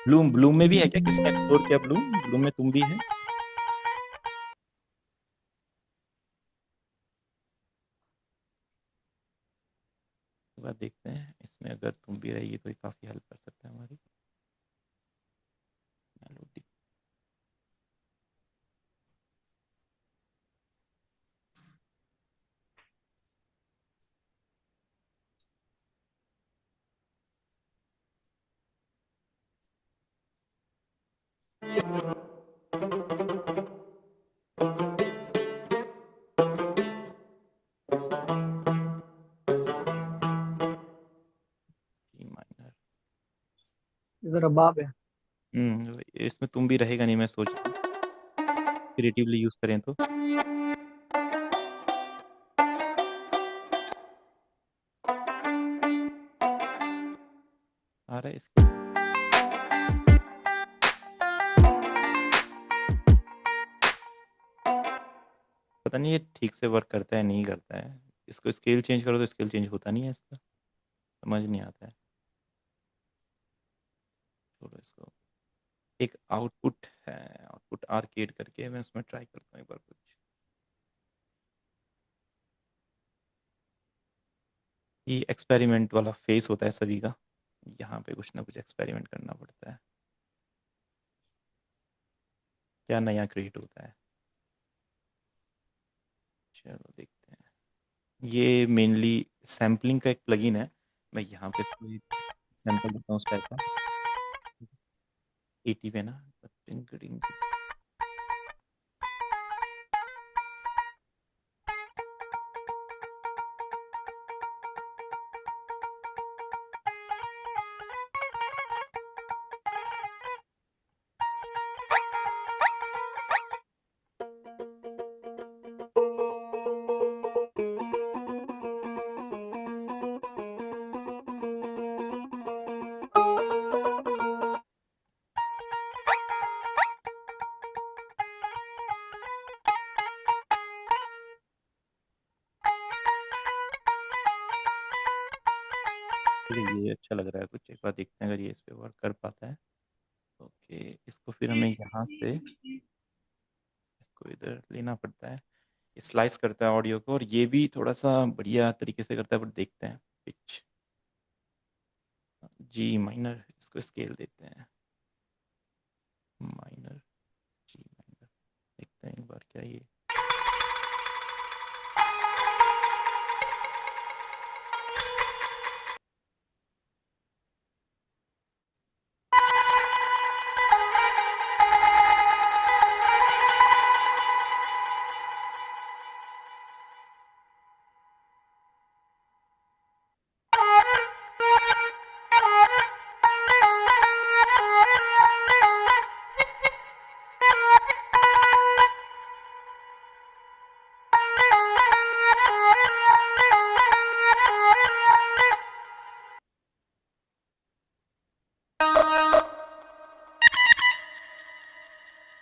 ब्लूम, ब्लूम में भी है क्या? किसने एक्सप्लोर किया ब्लूम? ब्लूम में तुम भी है? एक बार देखते हैं इसमें, अगर तुम भी रहेगी तो ये काफ़ी हेल्प कर सकता है हमारी मेलोडी। जी माइनर। इधर अबाब है। इसमें तुम भी रहेगा नहीं, मैं सोच रहा हूँ क्रिएटिवली यूज़ करें तो। आ रहा है इसका? पता नहीं ये ठीक से वर्क करता है नहीं करता है। इसको स्केल चेंज करो तो स्केल चेंज होता नहीं है इसका, समझ नहीं आता है। छोड़ो इसको। एक आउटपुट है, पुट आर्केड करके मैं उसमें ट्राई करता हूँ एक बार कुछ। ये एक्सपेरिमेंट वाला फेस होता है सभी का, यहाँ पे कुछ ना कुछ एक्सपेरिमेंट करना पड़ता है, क्या नया क्रिएट होता है। चलो देखते हैं। ये मेनली सैम्पलिंग का एक प्लगइन है। मैं यहाँ पे सैंपल देता हूँ उस टाइप का 80 पे ना। टिंग टिंग। ये अच्छा लग रहा है कुछ, एक बार देखते हैं अगर ये इस पे वर्क कर पाता है। ओके, इसको फिर हमें यहाँ से इसको इधर लेना पड़ता है। स्लाइस करता है ऑडियो को, और ये भी थोड़ा सा बढ़िया तरीके से करता है, बट देखते हैं। पिच जी माइनर, इसको स्केल देते हैं माइनर, जी माइनर। देखते हैं एक बार क्या ये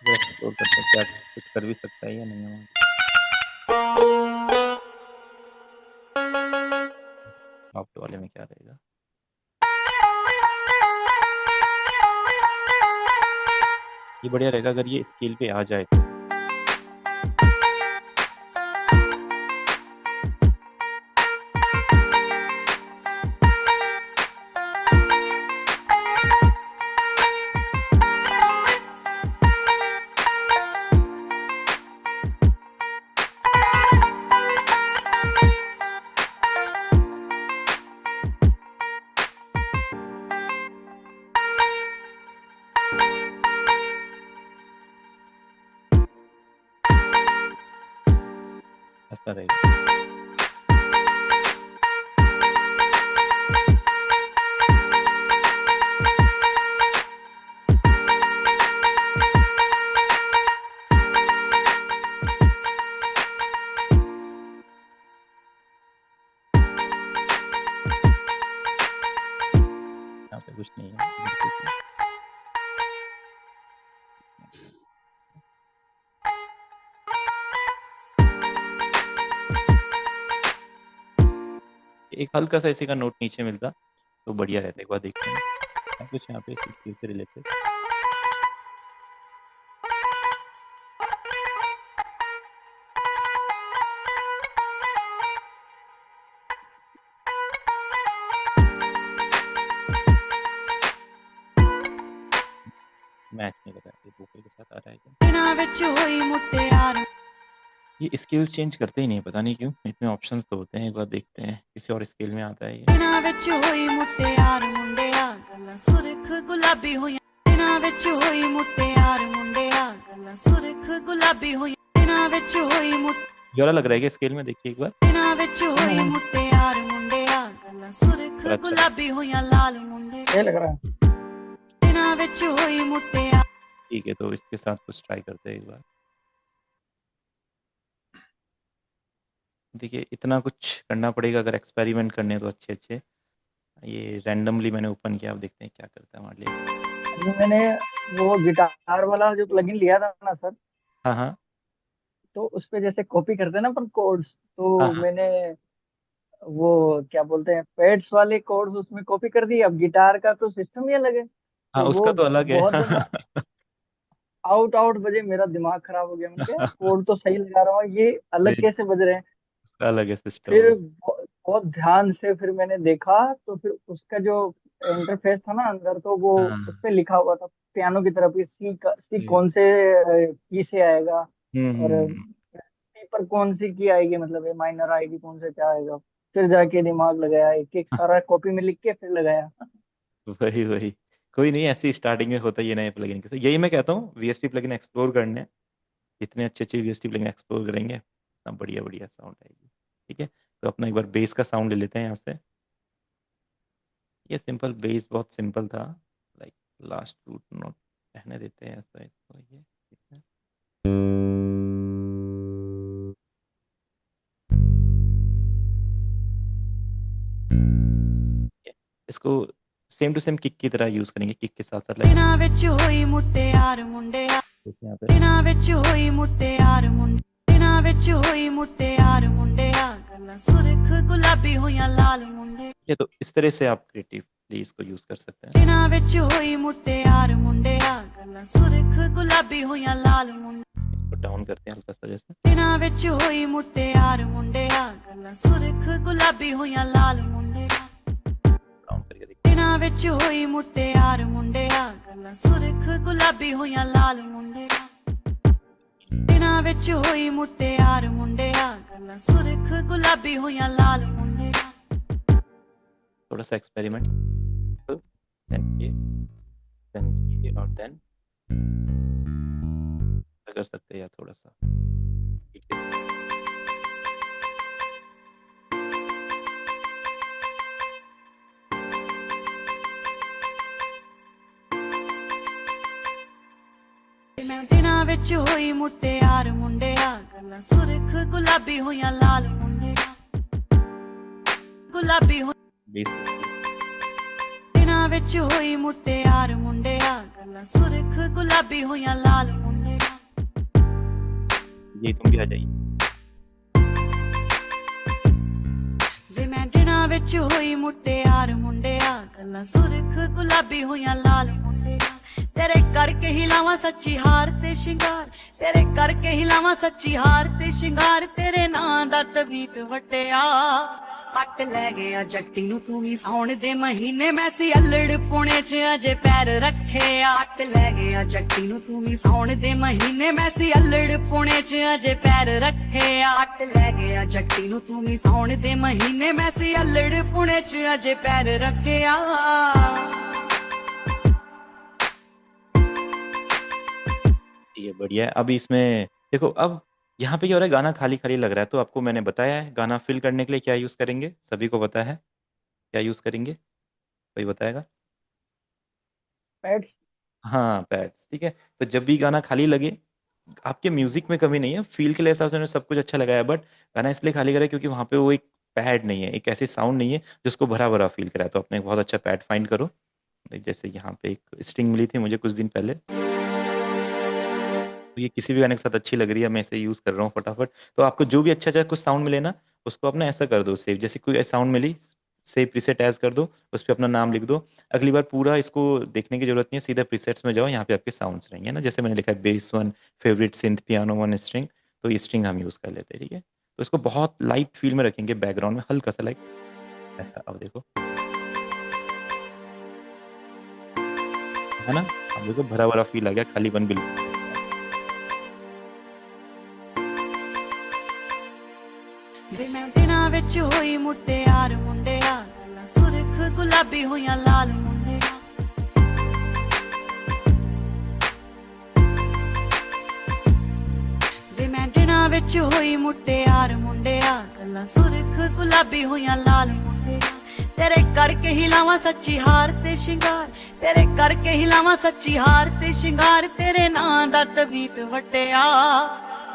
वो एक्सप्लोर करते हैं क्या कुछ कर भी सकता है या नहीं है। सॉफ्ट वाले में क्या रहेगा। ये बढ़िया रहेगा अगर ये स्केल पे आ जाए तो। ऐसा रहेगा। यहाँ पे कुछ नहीं है, बिल्कुल सही। एक हल्का सा इसी का नोट नीचे मिलता तो बढ़िया रहता, एक बार देखते हैं। है कुछ यहाँ पे स्किल से रिलेटेड। मैच नहीं लगा, ये वोकल के साथ आ रहा है क्या। ਦਿਨਾਂ ਵਿੱਚ ਹੋਈ ਮੁਟਿਆਰ ये स्केल्स चेंज करते ही नहीं, पता नहीं क्यों। इतने ऑप्शंस तो होते हैं, एक बार देखते हैं किसी और स्केल में आता है ये। ਦਿਨਾਂ ਵਿੱਚ ਹੋਈ ਮੁਟਿਆਰ ਮੁੰਡਿਆ ਗੱਲਾਂ ਸੁਰਖ ਗੁਲਾਬੀ ਹੋਈਆਂ ਦਿਨਾਂ ਵਿੱਚ ਹੋਈ ਮੁਟਿਆਰ ਮੁੰਡਿਆ ਗੱਲਾਂ ਸੁਰਖ ਗੁਲਾਬੀ ਹੋਈਆਂ ਦਿਨਾਂ ਵਿੱਚ ਹੋਈ ये वाला लग रहा है कि स्केल में देखिए एक बार। ਦਿਨਾਂ ਵਿੱਚ ਹੋਈ ਮੁਟਿਆਰ ਮੁੰਡਿਆ ਗੱਲਾਂ ਸੁਰਖ अच्छा। ਗੁਲਾਬੀ ਹੋਈਆਂ ਲਾਲ ਮੁੰਡੇ सही लग रहा है। ਦਿਨਾਂ ਵਿੱਚ ਹੋਈ ਮੁਟਿਆਰ ठीक है, तो इसके साथ कुछ ट्राई करते हैं एक बार। देखिए इतना कुछ करना पड़ेगा अगर एक्सपेरिमेंट करने हैं तो अच्छे अच्छे। ये रैंडमली मैंने ओपन किया, अब देखते हैं क्या करता है हमारे लिए। अभी मैंने वो गिटार वाला जो प्लगइन लिया था ना सर, हाँ हाँ तो उस पे जैसे कॉपी करते हैं ना अपन कोड्स, हाँ तो हाँ मैंने वो क्या बोलते हैं पैड्स वाले कोड्स उसमें कॉपी कर दिए। अब गिटार का तो सिस्टम ही अलग है, हाँ, तो उसका वो तो अलग है। बहुत ज्यादा आउट आउट बजे मेरा दिमाग खराब हो गया। मैं क्या कोड तो सही लगा रहा हूँ, ये अलग नहीं, कैसे बज रहे हैं। अलग है सिस्टम फिर वो। बहुत ध्यान से फिर मैंने देखा, तो फिर उसका जो इंटरफेस था ना अंदर, तो वो उस हाँ। पे लिखा हुआ था पियानो की तरफ कि सी हम्म कौन से की से आएगा, और हम्म। सी पर कौन सी की आएगी, मतलब ये माइनर आएगी कौन से क्या आएगा। फिर जाके दिमाग लगाया, एक एक सारा कॉपी में लिख के फिर लगाया। वही वही। कोई नहीं, ऐसी स्टार्टिंग में होता ही है नए प्लगइन के साथ। यही मैं कहता हूँ, वीएसटी प्लगइन एक्सप्लोर करने, जितने अच्छे अच्छे वीएसटी प्लगइन एक्सप्लोर करेंगे उतना बढ़िया बढ़िया साउंड आएगी। ठीक है, तो अपना एक बार बेस का साउंड ले लेते हैं यहाँ से। ये सिंपल बेस बहुत सिंपल था, लाइक लास्ट रूट नोट रहने देते हैं ऐसा इसको, ये ठीक है। इसको सेम टू सेम किक की तरह यूज करेंगे, किक के साथ साथ लगा ਦਿਨਾਂ ਵਿੱਚ ਹੋਈ ਮੁਟਿਆਰ ਮੁੰਡਿਆ यहाँ पे। ਦਿਨਾਂ ਵਿੱਚ ਹੋਈ ਮੁਟਿਆਰ ਮੁੰਡੇ ਦਿਨਾਂ ਵਿੱਚ ਹੋਈ ਮੁਟਿਆਰ ਮੁੰਡਿਆ ਗੱਲਾਂ ਸੁਰਖ ਗੁਲਾਬੀ ਹੋਈਆਂ ਲਾਲ ਮੁੰਡੇ ये तो इस तरह से आप क्रिएटिवली इसको यूज कर सकते हैं। ਦਿਨਾਂ ਵਿੱਚ ਹੋਈ ਮੁਟਿਆਰ ਮੁੰਡਿਆ ਗੱਲਾਂ ਸੁਰਖ ਗੁਲਾਬੀ ਹੋਈਆਂ ਲਾਲ ਮੁੰਡੇ इसको डाउन करते हैं हल्का सा जैसे। ਦਿਨਾਂ ਵਿੱਚ ਹੋਈ ਮੁਟਿਆਰ ਮੁੰਡਿਆ ਗੱਲਾਂ ਸੁਰਖ ਗੁਲਾਬੀ ਹੋਈਆਂ ਲਾਲ ਮੁੰਡੇ डाउन करके देखिए। ਦਿਨਾਂ ਵਿੱਚ ਹੋਈ ਮੁਟਿਆਰ ਮੁੰਡਿਆ ਗੱਲਾਂ ਸੁਰਖ ਗੁਲਾਬੀ ਹੋਈਆਂ ਲਾਲ ਮੁੰਡੇ ਦਿਨਾਂ ਵਿੱਚ ਹੋਈ ਮੁਟਿਆਰ ਮੁੰਡਿਆ ਗੱਲਾਂ ਸੁਰਖ ਗੁਲਾਬੀ ਹੋਈਆਂ ਲਾਲ ਮੁੰਡੇ थोड़ा सा एक्सपेरिमेंट, देन ये और देन कर सकते हैं, या थोड़ा सा ठीक है। ਮੈਂ ਦਿਨਾਂ ਵਿੱਚ ਹੋਈ ਮੁਟਿਆਰ ਮੁੰਡਿਆ ਗੱਲਾਂ ਸੁਰਖ ਗੁਲਾਬੀ ਹੋਈਆਂ ਲਾਲ ਮੁੰਡੇ ਗੁਲਾਬੀ बेस ਦਿਨਾਂ ਵਿੱਚ ਹੋਈ ਮੁਟਿਆਰ ਮੁੰਡਿਆ ਗੱਲਾਂ ਸੁਰਖ ਗੁਲਾਬੀ ਹੋਈਆਂ ਲਾਲ ਮੁੰਡੇ ये तुम भी आ जाइए। ਵੇ ਮੈਂ ਦਿਨਾਂ ਵਿੱਚ ਹੋਈ ਮੁਟਿਆਰ ਮੁੰਡਿਆ ਗੱਲਾਂ ਸੁਰਖ ਗੁਲਾਬੀ ਹੋਈਆਂ ਲਾਲ ਮੁੰਡੇ ਤੇਰੇ ਕਰਕੇ ਹੀ ਲਾਵਾਂ ਸੱਚੀ ਹਾਰ ਤੇ ਸ਼ਿੰਗਾਰ ਤੇਰੇ ਕਰਕੇ ਹੀ ਲਾਵਾਂ ਸੱਚੀ ਹਾਰ ਤੇ ਸ਼ਿੰਗਾਰ ਤੇਰੇ ਨਾਂ ਦਾ ਤਵੀਤ ਵਟਿਆ ਹੱਟ ਲੈ ਗਿਆ ਜੱਟੀ ਨੂੰ ਤੂੰ ਵੀ ਸਾਉਣ ਦੇ ਮਹੀਨੇ ਮੈਂ ਸੀ ਅਲੜ ਪੁਣੇ 'ਚ ਅਜੇ ਪੈਰ ਰੱਖਿਆ ਹੱਟ ਲੈ ਗਿਆ ਜੱਟੀ ਨੂੰ ਤੂੰ ਵੀ ਸਾਉਣ ਦੇ ਮਹੀਨੇ ਮੈਂ ਸੀ ਅਲੜ ਪੁਣੇ 'ਚ ਅਜੇ ਪੈਰ ਰੱਖਿਆ ਹੱਟ ਲੈ ਗਿਆ ਜੱਟੀ ਨੂੰ ਤੂੰ ਵੀ ਸਾਉਣ ਦੇ ਮਹੀਨੇ ਮੈਂ ਸੀ ਅਲੜ ਪੁਣੇ 'ਚ ਅਜੇ ਪੈਰ ਰੱਖਿਆ ये बढ़िया है। अब इसमें देखो, अब यहाँ पे क्या हो रहा है, गाना खाली खाली लग रहा है, तो आपको मैंने बताया है गाना फिल करने के लिए क्या यूज करेंगे, सभी को पता है क्या यूज करेंगे, कोई बताएगा? पैड्स। हाँ, पैड्स। ठीक है, तो जब भी गाना खाली लगे, आपके म्यूजिक में कमी नहीं है, फील के लिए हिसाब से उन्होंने सब कुछ अच्छा लगाया, बट गाना इसलिए खाली करा क्योंकि वहाँ पे वो एक पैड नहीं है, एक ऐसी साउंड नहीं है जिसको भरा भरा फील कराए। तो अपने एक बहुत अच्छा पैड फाइंड करो। जैसे यहाँ पे एक स्ट्रिंग मिली थी मुझे कुछ दिन पहले, तो ये किसी भी गाने के साथ अच्छी लग रही है, मैं इसे यूज कर रहा हूँ फटाफट। तो आपको जो भी अच्छा अच्छा कुछ साउंड मिले ना, उसको अपना ऐसा कर दो सेव, जैसे कोई साउंड मिली, सेव प्रीसेट एज कर दो, उस पर अपना नाम लिख दो। अगली बार पूरा इसको देखने की जरूरत नहीं है, सीधा प्रीसेट्स में जाओ, यहाँ पे आपके साउंड्स रहेंगे ना, जैसे मैंने लिखा है base 1, favourite synth piano 1 string, तो ये स्ट्रिंग हम यूज कर लेते हैं। ठीक है, तो इसको बहुत लाइट फील में रखेंगे, बैकग्राउंड में हल्का सा लाइक ऐसा। अब देखो है ना, अब देखो भरा भरा फील आ गया, खालीपन बिल्कुल। ਵੇ ਮੈਂ ਦਿਨਾਂ ਵਿੱਚ ਹੋਈ ਮੁਟਿਆਰ ਮੁੰਡਿਆ ਗੱਲਾਂ ਸੁਰਖ ਗੁਲਾਬੀ ਹੋਈਆਂ ਲਾਲ ਮੁੰਡੇ ਵੇ ਮੈਂ ਦਿਨਾਂ ਵਿੱਚ ਹੋਈ ਮੁਟਿਆਰ ਮੁੰਡਿਆ ਗੱਲਾਂ ਸੁਰਖ ਗੁਲਾਬੀ ਹੋਈਆਂ ਲਾਲ ਮੁੰਡੇ ਤੇਰੇ ਕਰਕੇ ਹੀ ਲਾਵਾਂ ਸੱਚੀ ਹਾਰ ਤੇ ਸ਼ਿੰਗਾਰ ਤੇਰੇ ਕਰਕੇ ਹੀ ਲਾਵਾਂ ਸੱਚੀ ਹਾਰ ਤੇ ਸ਼ਿੰਗਾਰ ਤੇਰੇ ਨਾਂ ਦਾ ਤਵੀਤ ਵਟਿਆ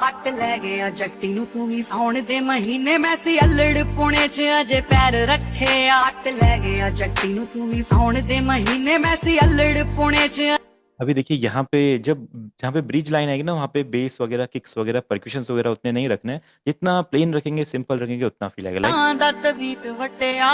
ਹੱਟ ਲੈ ਗਿਆ ਜੱਟੀ ਨੂੰ ਤੂੰ ਵੀ ਸਾਉਣ ਦੇ ਮਹੀਨੇ ਮੈਂ ਸੀ ਅਲੜ ਪੁਣੇ 'ਚ ਅਜੇ ਪੈਰ ਰੱਖਿਆ ਹੱਟ ਲੈ ਗਿਆ ਜੱਟੀ ਨੂੰ ਤੂੰ ਵੀ ਸਾਉਣ ਦੇ ਮਹੀਨੇ ਮੈਂ ਸੀ ਅਲੜ ਪੁਣੇ 'ਚ। अभी देखिए यहाँ पे जब जहाँ पे ब्रिज लाइन आएगी ना वहाँ पे बेस वगैरह, किक्स वगैरह, परक्यूशंस वगैरह उतने नहीं रखने हैं। जितना प्लेन रखेंगे, सिंपल रखेंगे, उतना फील आएगा। लाइक दत बीत वटिया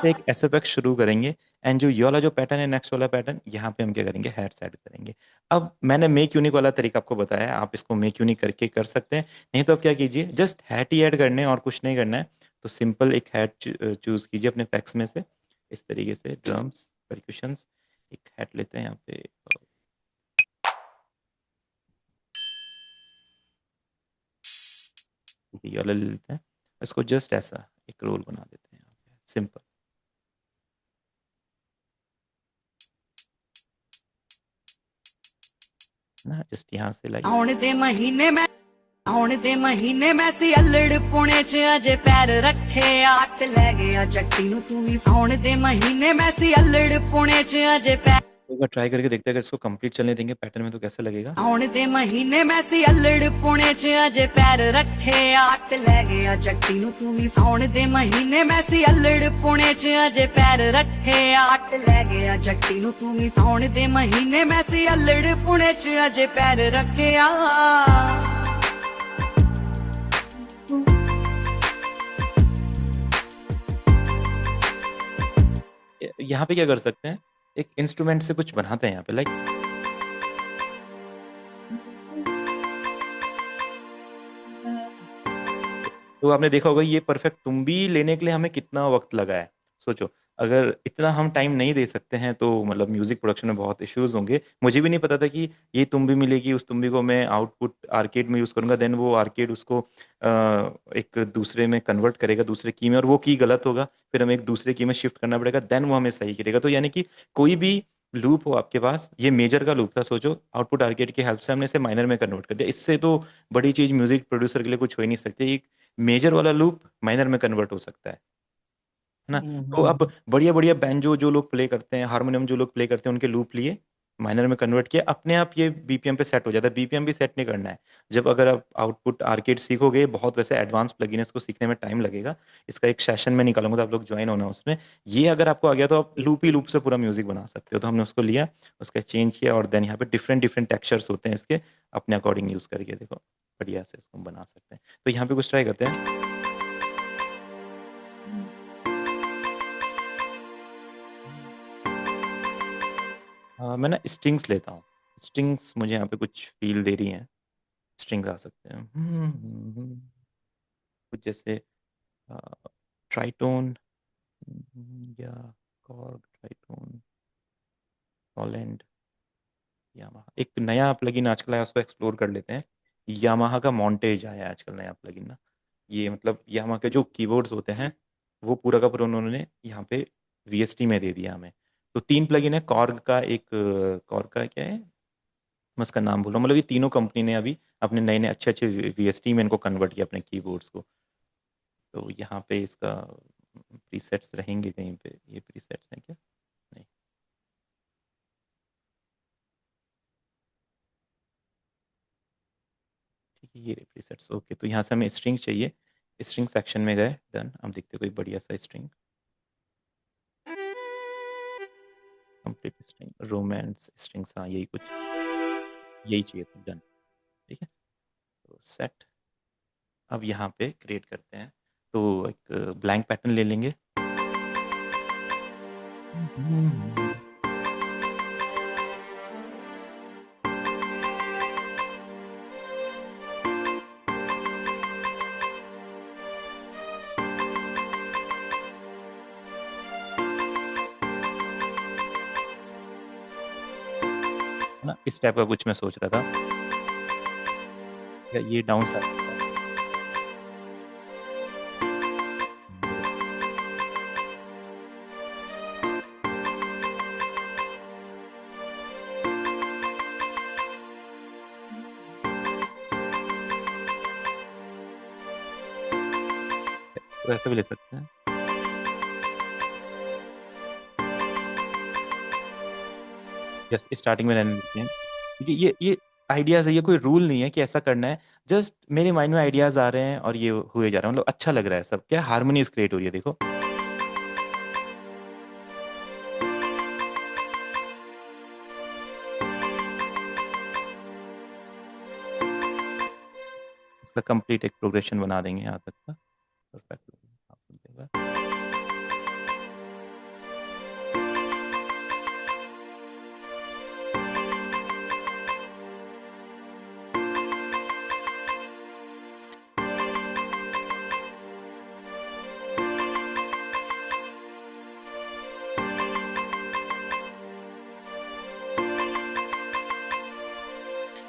एक एसएफएक्स शुरू करेंगे, एंड जो ये वाला जो पैटर्न है, नेक्स्ट वाला पैटर्न, यहाँ पे हम क्या करेंगे, हेड सेट करेंगे। अब मैंने मेक यूनिक वाला तरीका आपको बताया, आप इसको मेक यूनिक करके कर सकते हैं। नहीं तो आप क्या कीजिए, जस्ट हैट ही ऐड करने हैं और कुछ नहीं करना है। तो सिंपल एक हैट चूज कीजिए अपने पैक्स में से, इस तरीके से, ड्रम्स, परक्यूशंस, एक हैट लेते हैं यहाँ पे, ये वाला ले लेते हैं। इसको जस्ट ऐसा एक रोल बना देते हैं यहाँ पे, सिंपल ना, जस्ट यहाँ से लाइक आउण दे महीने में आउण दे महीने मैं सी अल्लड़ पुणे च अजे पैर रखे आट ले गया जट्टी नु तू भी आउण दे महीने मैं सी अल्लड़ पुणे च अजे पैर एक बार ट्राई करके देखते हैं, अगर इसको कंप्लीट चलने देंगे पैटर्न में तो कैसा लगेगा। आउण दे महीने मैं सी अल्लड़ पुणे च अजे पैर रखे आट ले गया जट्टी नु तू भी आउण दे महीने मैं सी अल्लड़ पुणे च अजे पैर रखे आट ले गया जट्टी नु तू भी आउण दे महीने मैं सी अल्लड़ पुणे च अजे पैर रखे यहाँ पे क्या कर सकते हैं, एक इंस्ट्रूमेंट से कुछ बनाते हैं यहाँ पे, लाइक तो आपने देखा होगा ये परफेक्ट तुम्बी लेने के लिए हमें कितना वक्त लगा है। सोचो, अगर इतना हम टाइम नहीं दे सकते हैं तो मतलब म्यूजिक प्रोडक्शन में बहुत इश्यूज होंगे। मुझे भी नहीं पता था कि ये तुम्बी मिलेगी, उस तुम्बी को मैं आउटपुट आर्केड में यूज करूंगा, देन वो आर्केड उसको एक दूसरे में कन्वर्ट करेगा, दूसरे की में, और वो की गलत होगा, फिर हमें एक दूसरे की में शिफ्ट करना पड़ेगा, देन वो हमें सही करेगा। तो यानी कि कोई भी लूप हो आपके पास, ये मेजर का लूप था, सोचो आउटपुट आर्केड की हेल्प से हमने इसे माइनर में कन्वर्ट कर दिया। इससे तो बड़ी चीज म्यूजिक प्रोड्यूसर के लिए कुछ हो ही नहीं सकती। एक मेजर वाला लूप माइनर में कन्वर्ट हो सकता है ना। तो अब बढ़िया बढ़िया बैंजो जो लोग प्ले करते हैं, हारमोनियम जो लोग प्ले करते हैं, उनके लूप लिए माइनर में कन्वर्ट किया, अपने आप ये बीपीएम पे सेट हो जाता है। बीपीएम भी सेट नहीं करना है। जब अगर आप आउटपुट आर्केड सीखोगे, बहुत वैसे एडवांस प्लगइन है, इसको सीखने में टाइम लगेगा, इसका एक सेशन में निकालूंगा, तो आप लोग ज्वाइन होना उसमें। ये अगर आपको आ गया तो आप लूप ही लूप से पूरा म्यूजिक बना सकते हो। तो हमने उसको लिया, उसका चेंज किया, और देन यहाँ पे डिफरेंट डिफरेंट टेक्सचर्स होते हैं इसके, अपने अकॉर्डिंग यूज करके देखो बढ़िया से इसको बना सकते हैं। तो यहाँ पे कुछ ट्राई करते हैं। मैं ना स्ट्रिंग्स लेता हूँ, स्ट्रिंग्स मुझे यहाँ पे कुछ फील दे रही हैं। स्ट्रिंग्स आ सकते हैं, कुछ जैसे ट्राइटोन या कॉर्ग, ट्राइटोन, हॉलैंड, यामाहा। एक नया प्लगइन आजकल आया, उसको एक्सप्लोर कर लेते हैं। यामाहा का मॉन्टेज आया है आजकल नया प्लगइन ना। ये मतलब यामाहा के जो कीबोर्ड्स होते हैं वो पूरा का पूरा उन्होंने यहाँ पे वीएसटी में दे दिया हमें। तो 3 प्लगइन है, कॉर्ग का एक, कॉर्ग का क्या है, मैं उसका नाम भूल रहा हूँ। मतलब ये तीनों कंपनी ने अभी अपने नए नए अच्छे अच्छे वीएसटी में इनको कन्वर्ट किया अपने कीबोर्ड्स को। तो यहाँ पे इसका प्रीसेट्स रहेंगे कहीं पे, ये प्रीसेट्स हैं क्या, नहीं, ठीक है, ये प्रीसेट्स, ओके। तो यहाँ से हमें स्ट्रिंग चाहिए, स्ट्रिंग सेक्शन में गए, डन। अब देखते कोई बढ़िया सा string, complete string, romance strings, हाँ यही कुछ, यही चाहिए था, डन, ठीक है। तो सेट, अब यहाँ पे क्रिएट करते हैं। तो एक ब्लैंक पैटर्न ले लेंगे, ना इस टाइप का कुछ मैं सोच रहा था, या ये डाउन साइड तो ऐसा भी ले सकते हैं। जस्ट स्टार्टिंग में रहने देते हैं, क्योंकि ये आइडियाज है, ये कोई रूल नहीं है कि ऐसा करना है। जस्ट मेरे माइंड में आइडियाज आ रहे हैं और ये हुए जा रहा है, मतलब अच्छा लग रहा है सब, क्या हारमोनीज क्रिएट हो रही है, देखो। इसका कंप्लीट एक प्रोग्रेशन बना देंगे यहाँ तक का। परफेक्ट आप सुनते हैं।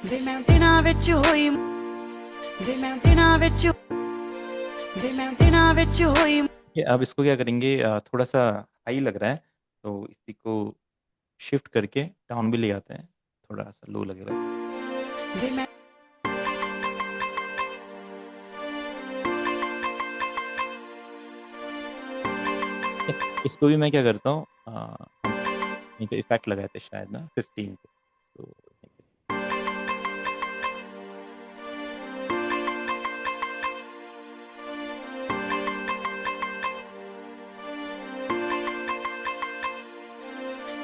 ਵੇ ਮੈਂ ਦਿਨਾਂ ਵਿੱਚ ਹੋਈ ਵੇ ਮੈਂ ਦਿਨਾਂ ਵਿੱਚ ਵੇ ਮੈਂ ਦਿਨਾਂ ਵਿੱਚ ਹੋਈ अब इसको क्या करेंगे, थोड़ा सा हाई लग रहा है तो इसी को शिफ्ट करके डाउन भी ले आते हैं, थोड़ा सा लो लगेगा। ਵੇ ਮੈਂ इसको भी मैं क्या करता हूँ, यहीं पे इफेक्ट लगाए थे शायद ना 15 पे, तो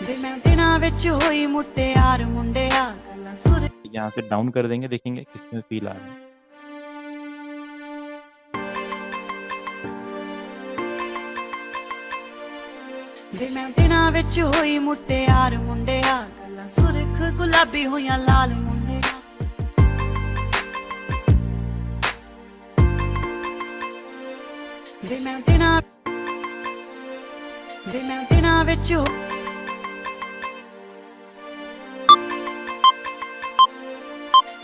ਵੇ ਮੈਂ ਦਿਨਾਂ ਵਿੱਚ ਹੋਈ ਮੁਟਿਆਰ ਮੁੰਡਿਆ ਗੱਲਾਂ ਸੁਰ यहाँ से डाउन कर देंगे, देखेंगे किसमें फील आ रहा है। ਵੇ ਮੈਂ ਦਿਨਾਂ ਵਿੱਚ ਹੋਈ ਮੁਟਿਆਰ ਮੁੰਡਿਆ ਗੱਲਾਂ ਸੁਰਖ ਗੁਲਾਬੀ ਹੋਈਆਂ ਲਾਲ ਮੁੰਡਿਆ ਵੇ ਮੈਂ ਦਿਨਾਂ ਵਿੱਚ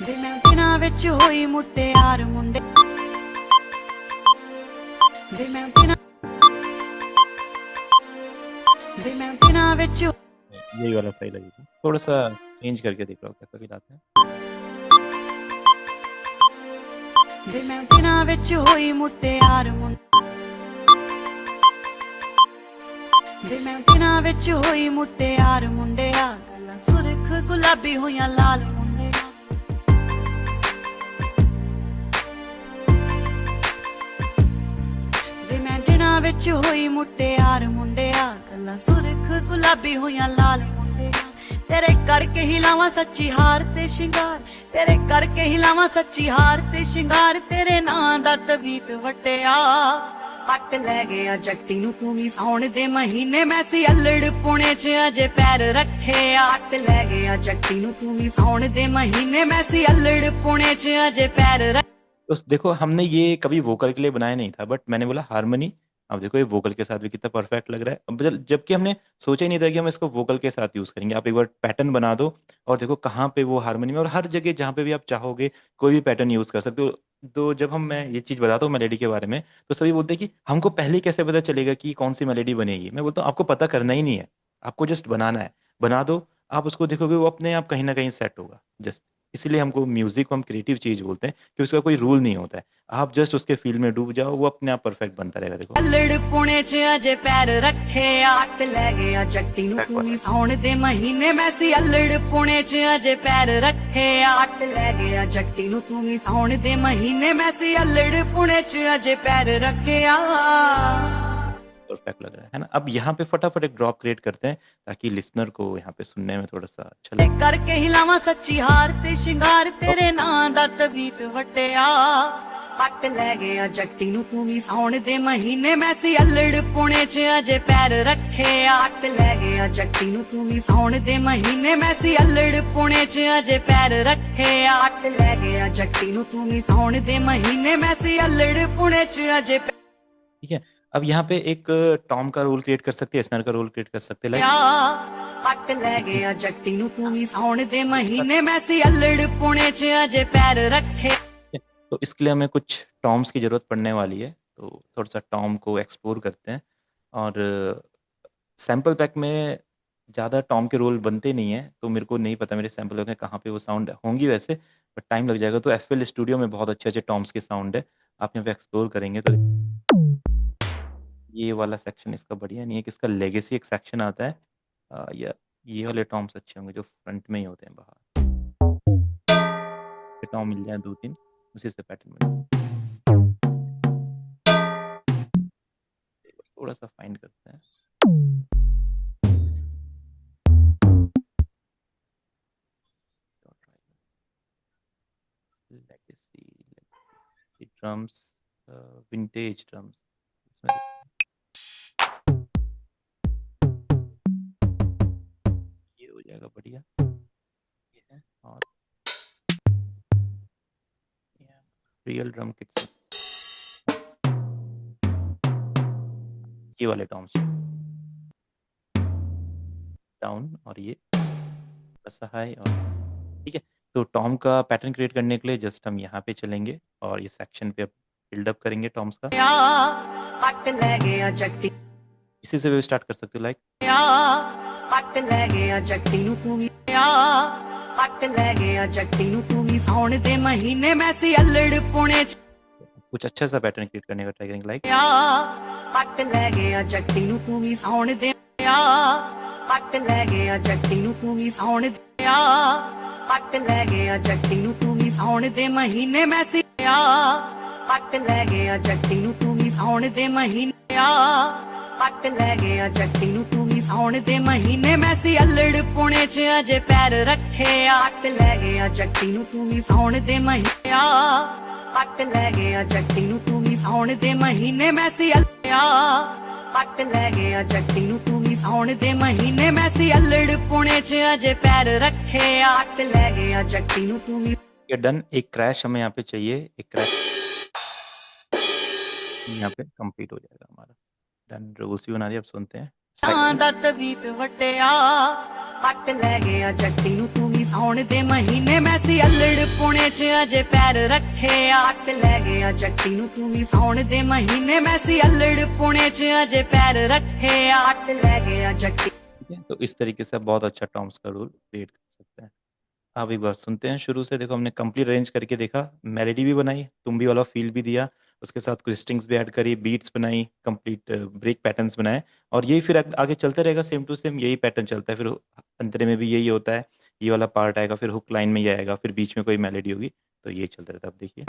ਵੇ ਮੈਂ ਦਿਨਾਂ ਵਿੱਚ ਹੋਈ ਮੁਟਿਆਰ ਮੁੰਡੇ ਵੇ ਮੈਂ ਦਿਨਾਂ ਵਿੱਚ यही वाला सही लगेगा, थोड़ा सा चेंज करके देख लो कैसा फील आता है। ਵੇ ਮੈਂ ਦਿਨਾਂ ਵਿੱਚ ਹੋਈ ਮੁਟਿਆਰ ਮੁੰਡੇ ਵੇ ਮੈਂ ਦਿਨਾਂ ਵਿੱਚ ਹੋਈ ਮੁਟਿਆਰ ਮੁੰਡਿਆ ਗੱਲਾਂ ਸੁਰਖ ਗੁਲਾਬੀ ਹੋਈਆਂ ਲਾਲ ਮੁੰਡਿਆ ਵੇ ਮੈਂ ਦਿਨਾਂ ਵਿੱਚ ਹੋਈ ਮੁਟਿਆਰ ਮੁੰਡਿਆ ਗੱਲਾਂ ਸੁਰਖ ਗੁਲਾਬੀ ਹੋਈਆਂ ਲਾਲ ਮੁੰਡਿਆ ਤੇਰੇ ਕਰਕੇ ਹੀ ਲਾਵਾਂ ਸੱਚੀ ਹਾਰ ਤੇ ਸ਼ਿੰਗਾਰ ਤੇਰੇ ਕਰਕੇ ਹੀ ਲਾਵਾਂ ਸੱਚੀ ਹਾਰ ਤੇ ਸ਼ਿੰਗਾਰ ਤੇਰੇ ਨਾਂ ਦਾ ਤਵੀਤ ਵਟਿਆ ਹੱਟ ਲੈ ਗਿਆ ਜੱਟੀ ਨੂੰ ਤੂੰ ਵੀ ਸਾਉਣ ਦੇ ਮਹੀਨੇ ਮੈਂ ਸੀ ਅਲੜ ਪੁਣੇ 'ਚ ਅਜੇ ਪੈਰ ਰੱਖਿਆ ਹੱਟ ਲੈ ਗਿਆ ਜੱਟੀ ਨੂੰ ਤੂੰ ਵੀ ਸਾਉਣ ਦੇ ਮਹੀਨੇ ਮੈਂ ਸੀ ਅਲੜ ਪੁਣੇ 'ਚ ਅਜੇ ਪੈਰ तो देखो हमने ये कभी वोकल के लिए बनाया नहीं था, बट मैंने बोला हारमोनी। अब देखो ये वोकल के साथ भी कितना परफेक्ट लग रहा है। अब जबकि हमने सोचा ही नहीं था कि हम इसको वोकल के साथ यूज करेंगे। आप एक बार पैटर्न बना दो और देखो कहाँ पे वो हारमोनी में, और हर जगह जहाँ पे भी आप चाहोगे कोई भी पैटर्न यूज कर सकते हो। तो जब मैं ये चीज बताता हूँ मेलेडी के बारे में, तो सभी बोलते हैं कि हमको पहले ही कैसे पता चलेगा कि कौन सी मेलेडी बनेगी। मैं बोलता हूँ आपको पता करना ही नहीं है, आपको जस्ट बनाना है। बना दो, आप उसको देखोगे वो अपने आप कहीं ना कहीं सेट होगा। जस्ट इसीलिए हमको म्यूजिक को हम क्रिएटिव चीज बोलते हैं कि उसका कोई रूल नहीं होता है। आप जस्ट उसके फील में डूब जाओ, वो अपने आप परफेक्ट बनता रहेगा। देखो ਅਲੜ ਪੁਣੇ 'ਚ ਅਜੇ ਪੈਰ ਰੱਖਿਆ ਹੱਟ ਲੈ ਗਿਆ ਜੱਟੀ ਨੂੰ ਤੂੰ ਵੀ ਸਾਉਣ ਦੇ ਮਹੀਨੇ ਮੈਂ ਸੀ ਅਲੜ ਪੁਣੇ 'ਚ ਅਜੇ ਪੈਰ ਰੱਖਿਆ ਹੱਟ ਲੈ ਗਿਆ ਜੱਟੀ ਨੂੰ ਤੂੰ ਵੀ ਸਾਉਣ ਦੇ ਮਹੀਨੇ ਮੈਂ ਸੀ ਅਲੜ ਪੁਣੇ 'ਚ ਅਜੇ ਪੈਰ ਰੱਖਿਆ परफेक्ट लग रहा है ना। अब यहाँ पे फटाफट एक ड्रॉप क्रिएट करते हैं ताकि लिसनर को यहाँ पे सुनने में थोड़ा सा अच्छा लगे। ਕਰਕੇ ਹਿਲਾਵਾਂ ਸੱਚੀ ਹਾਰ ਤੇ ਸ਼ਿੰਗਾਰ ਤੇਰੇ ਨਾਂ ਦਾ ਤਵੀਤ ਵਟਿਆ ਹੱਟ ਲੈ ਗਿਆ ਜੱਟੀ ਨੂੰ ਤੂੰ ਵੀ ਸਾਉਣ ਦੇ ਮਹੀਨੇ ਮੈਂ ਸੀ ਅਲੜ ਪੁਣੇ 'ਚ ਅਜੇ ਪੈਰ ਰੱਖਿਆ ਹੱਟ ਲੈ ਗਿਆ ਜੱਟੀ ਨੂੰ ਤੂੰ ਵੀ ਸਾਉਣ ਦੇ ਮਹੀਨੇ ਮੈਂ ਸੀ ਅਲੜ ਪੁਣੇ 'ਚ ਅਜੇ ਪੈਰ ਰੱਖਿਆ ਹੱਟ ਲੈ ਗਿਆ ਜੱਟੀ ਨੂੰ ਤੂੰ ਵੀ ਸਾਉਣ ਦੇ ਮਹੀਨੇ ਮੈਂ ਸੀ ਅਲੜ ਪੁਣੇ 'ਚ ਅਜੇ ठीक है, अब यहाँ पे एक टॉम का रोल क्रिएट कर सकते हैं, स्नर का रोल क्रिएट कर सकते हैं। ਹੱਟ ਲੈ ਗਿਆ ਜੱਟੀ ਨੂੰ ਤੂੰ ਵੀ ਸਾਉਣ ਦੇ ਮਹੀਨੇ ਮੈਂ ਸੀ ਅਲੜ ਪੁਣੇ 'ਚ ਅਜੇ ਪੈਰ ਰੱਖੇ तो इसके लिए हमें कुछ टॉम्स की जरूरत पड़ने वाली है, तो थोड़ा सा टॉम को एक्सप्लोर करते हैं। और सैम्पल पैक में ज़्यादा टॉम के रोल बनते नहीं हैं, तो मेरे को नहीं पता मेरे सैम्पल पैक में कहाँ पे वो साउंड होंगी वैसे, बट टाइम लग जाएगा। तो FL स्टूडियो में बहुत अच्छे अच्छे टॉम्स के साउंड है, आप यहाँ पे एक्सप्लोर करेंगे तो ये वाला सेक्शन इसका बढ़िया नहीं है कि इसका लेगेसी एक सेक्शन आता है, या ये वाले टॉम्स अच्छे होंगे जो फ्रंट में ही होते हैं बाहर। टॉम मिल जाए 2-3 उसी से पैटर्न में थोड़ा सा फाइंड करते हैं। लेगेसी ड्रम्स, विंटेज ड्रम्स इसमें ये हो जाएगा बढ़िया। ये है और रियल ड्रम किट्स, ये वाले टॉम्स डाउन और ये ऐसा हाई और ठीक है। तो टॉम का पैटर्न क्रिएट करने के लिए जस्ट हम यहाँ पे चलेंगे और ये सेक्शन पे बिल्डअप करेंगे टॉम्स का। हट ले गया जट्टी इसी से भी स्टार्ट कर सकते हो, लाइक हट ले गया जट्टी नू तू भी हट ले गया जट्टी नू तू भी साउण दे महीने मैं सी अल्लड़ पुणे च कुछ अच्छा सा पैटर्न क्रिएट करने का ट्राई करेंगे, लाइक हट ले गया जट्टी नू तू भी साउण दे हट ले गया जट्टी नू तू भी साउण दे हट ले गया जट्टी नू तू भी साउण दे महीने मैं सी हट ले गया जट्टी नू तू भी साउण दे महीने हट ले गया जट्टी नू तू भी साउण दे महीने मैं सी अल्लड़ पुणे च अजे पैर रखे हट ले गया जट्टी नू तू भी साउण दे महीने हट ले गया जट्टी नू तू भी साउण दे महीने मैं सी हट ले गया जट्टी नू तू भी साउण दे महीने मैं सी अल्लड़ पुणे च अजे पैर रखे हट ले गया जट्टी नू तू भी ये डन। एक क्रैश हमें यहाँ पे चाहिए, एक क्रैश यहाँ पे कंप्लीट हो जाएगा हमारा। डन, रूल्स भी बना दिए, अब सुनते हैं। ਦਾ ਤਵੀਤ ਵਟਿਆ ਹੱਟ ਲੈ ਗਿਆ ਜੱਟੀ ਨੂੰ ਤੂੰ ਵੀ ਸਾਉਣ ਦੇ ਮਹੀਨੇ ਮੈਂ ਸੀ ਅਲੜ ਪੁਣੇ ਚ ਅਜੇ ਪੈਰ ਰੱਖੇ ਹੱਟ ਲੈ ਗਿਆ ਜੱਟੀ ਨੂੰ ਤੂੰ ਵੀ ਸਾਉਣ ਦੇ ਮਹੀਨੇ ਮੈਂ ਸੀ ਅਲੜ ਪੁਣੇ ਚ ਅਜੇ ਪੈਰ ਰੱਖੇ ਹੱਟ ਲੈ ਗਿਆ ਜੱਟੀ। तो इस तरीके से आप बहुत अच्छा टॉम्स का रूल क्रिएट कर सकते हैं। अब एक बार सुनते हैं शुरू से। देखो हमने कंप्लीट अरेंज करके देखा, मेलोडी भी बनाई, तुम भी वाला फील भी दिया, उसके साथ कुछ स्ट्रिंग्स भी ऐड करी, बीट्स बनाई, कंप्लीट ब्रेक पैटर्न्स बनाए और यही फिर आगे चलते रहेगा, सेम टू सेम यही पैटर्न चलता है। फिर अंतरे में भी यही होता है, ये वाला पार्ट आएगा, फिर हुक लाइन में ये आएगा, फिर बीच में कोई मेलोडी होगी, तो ये चलता रहता है। अब देखिए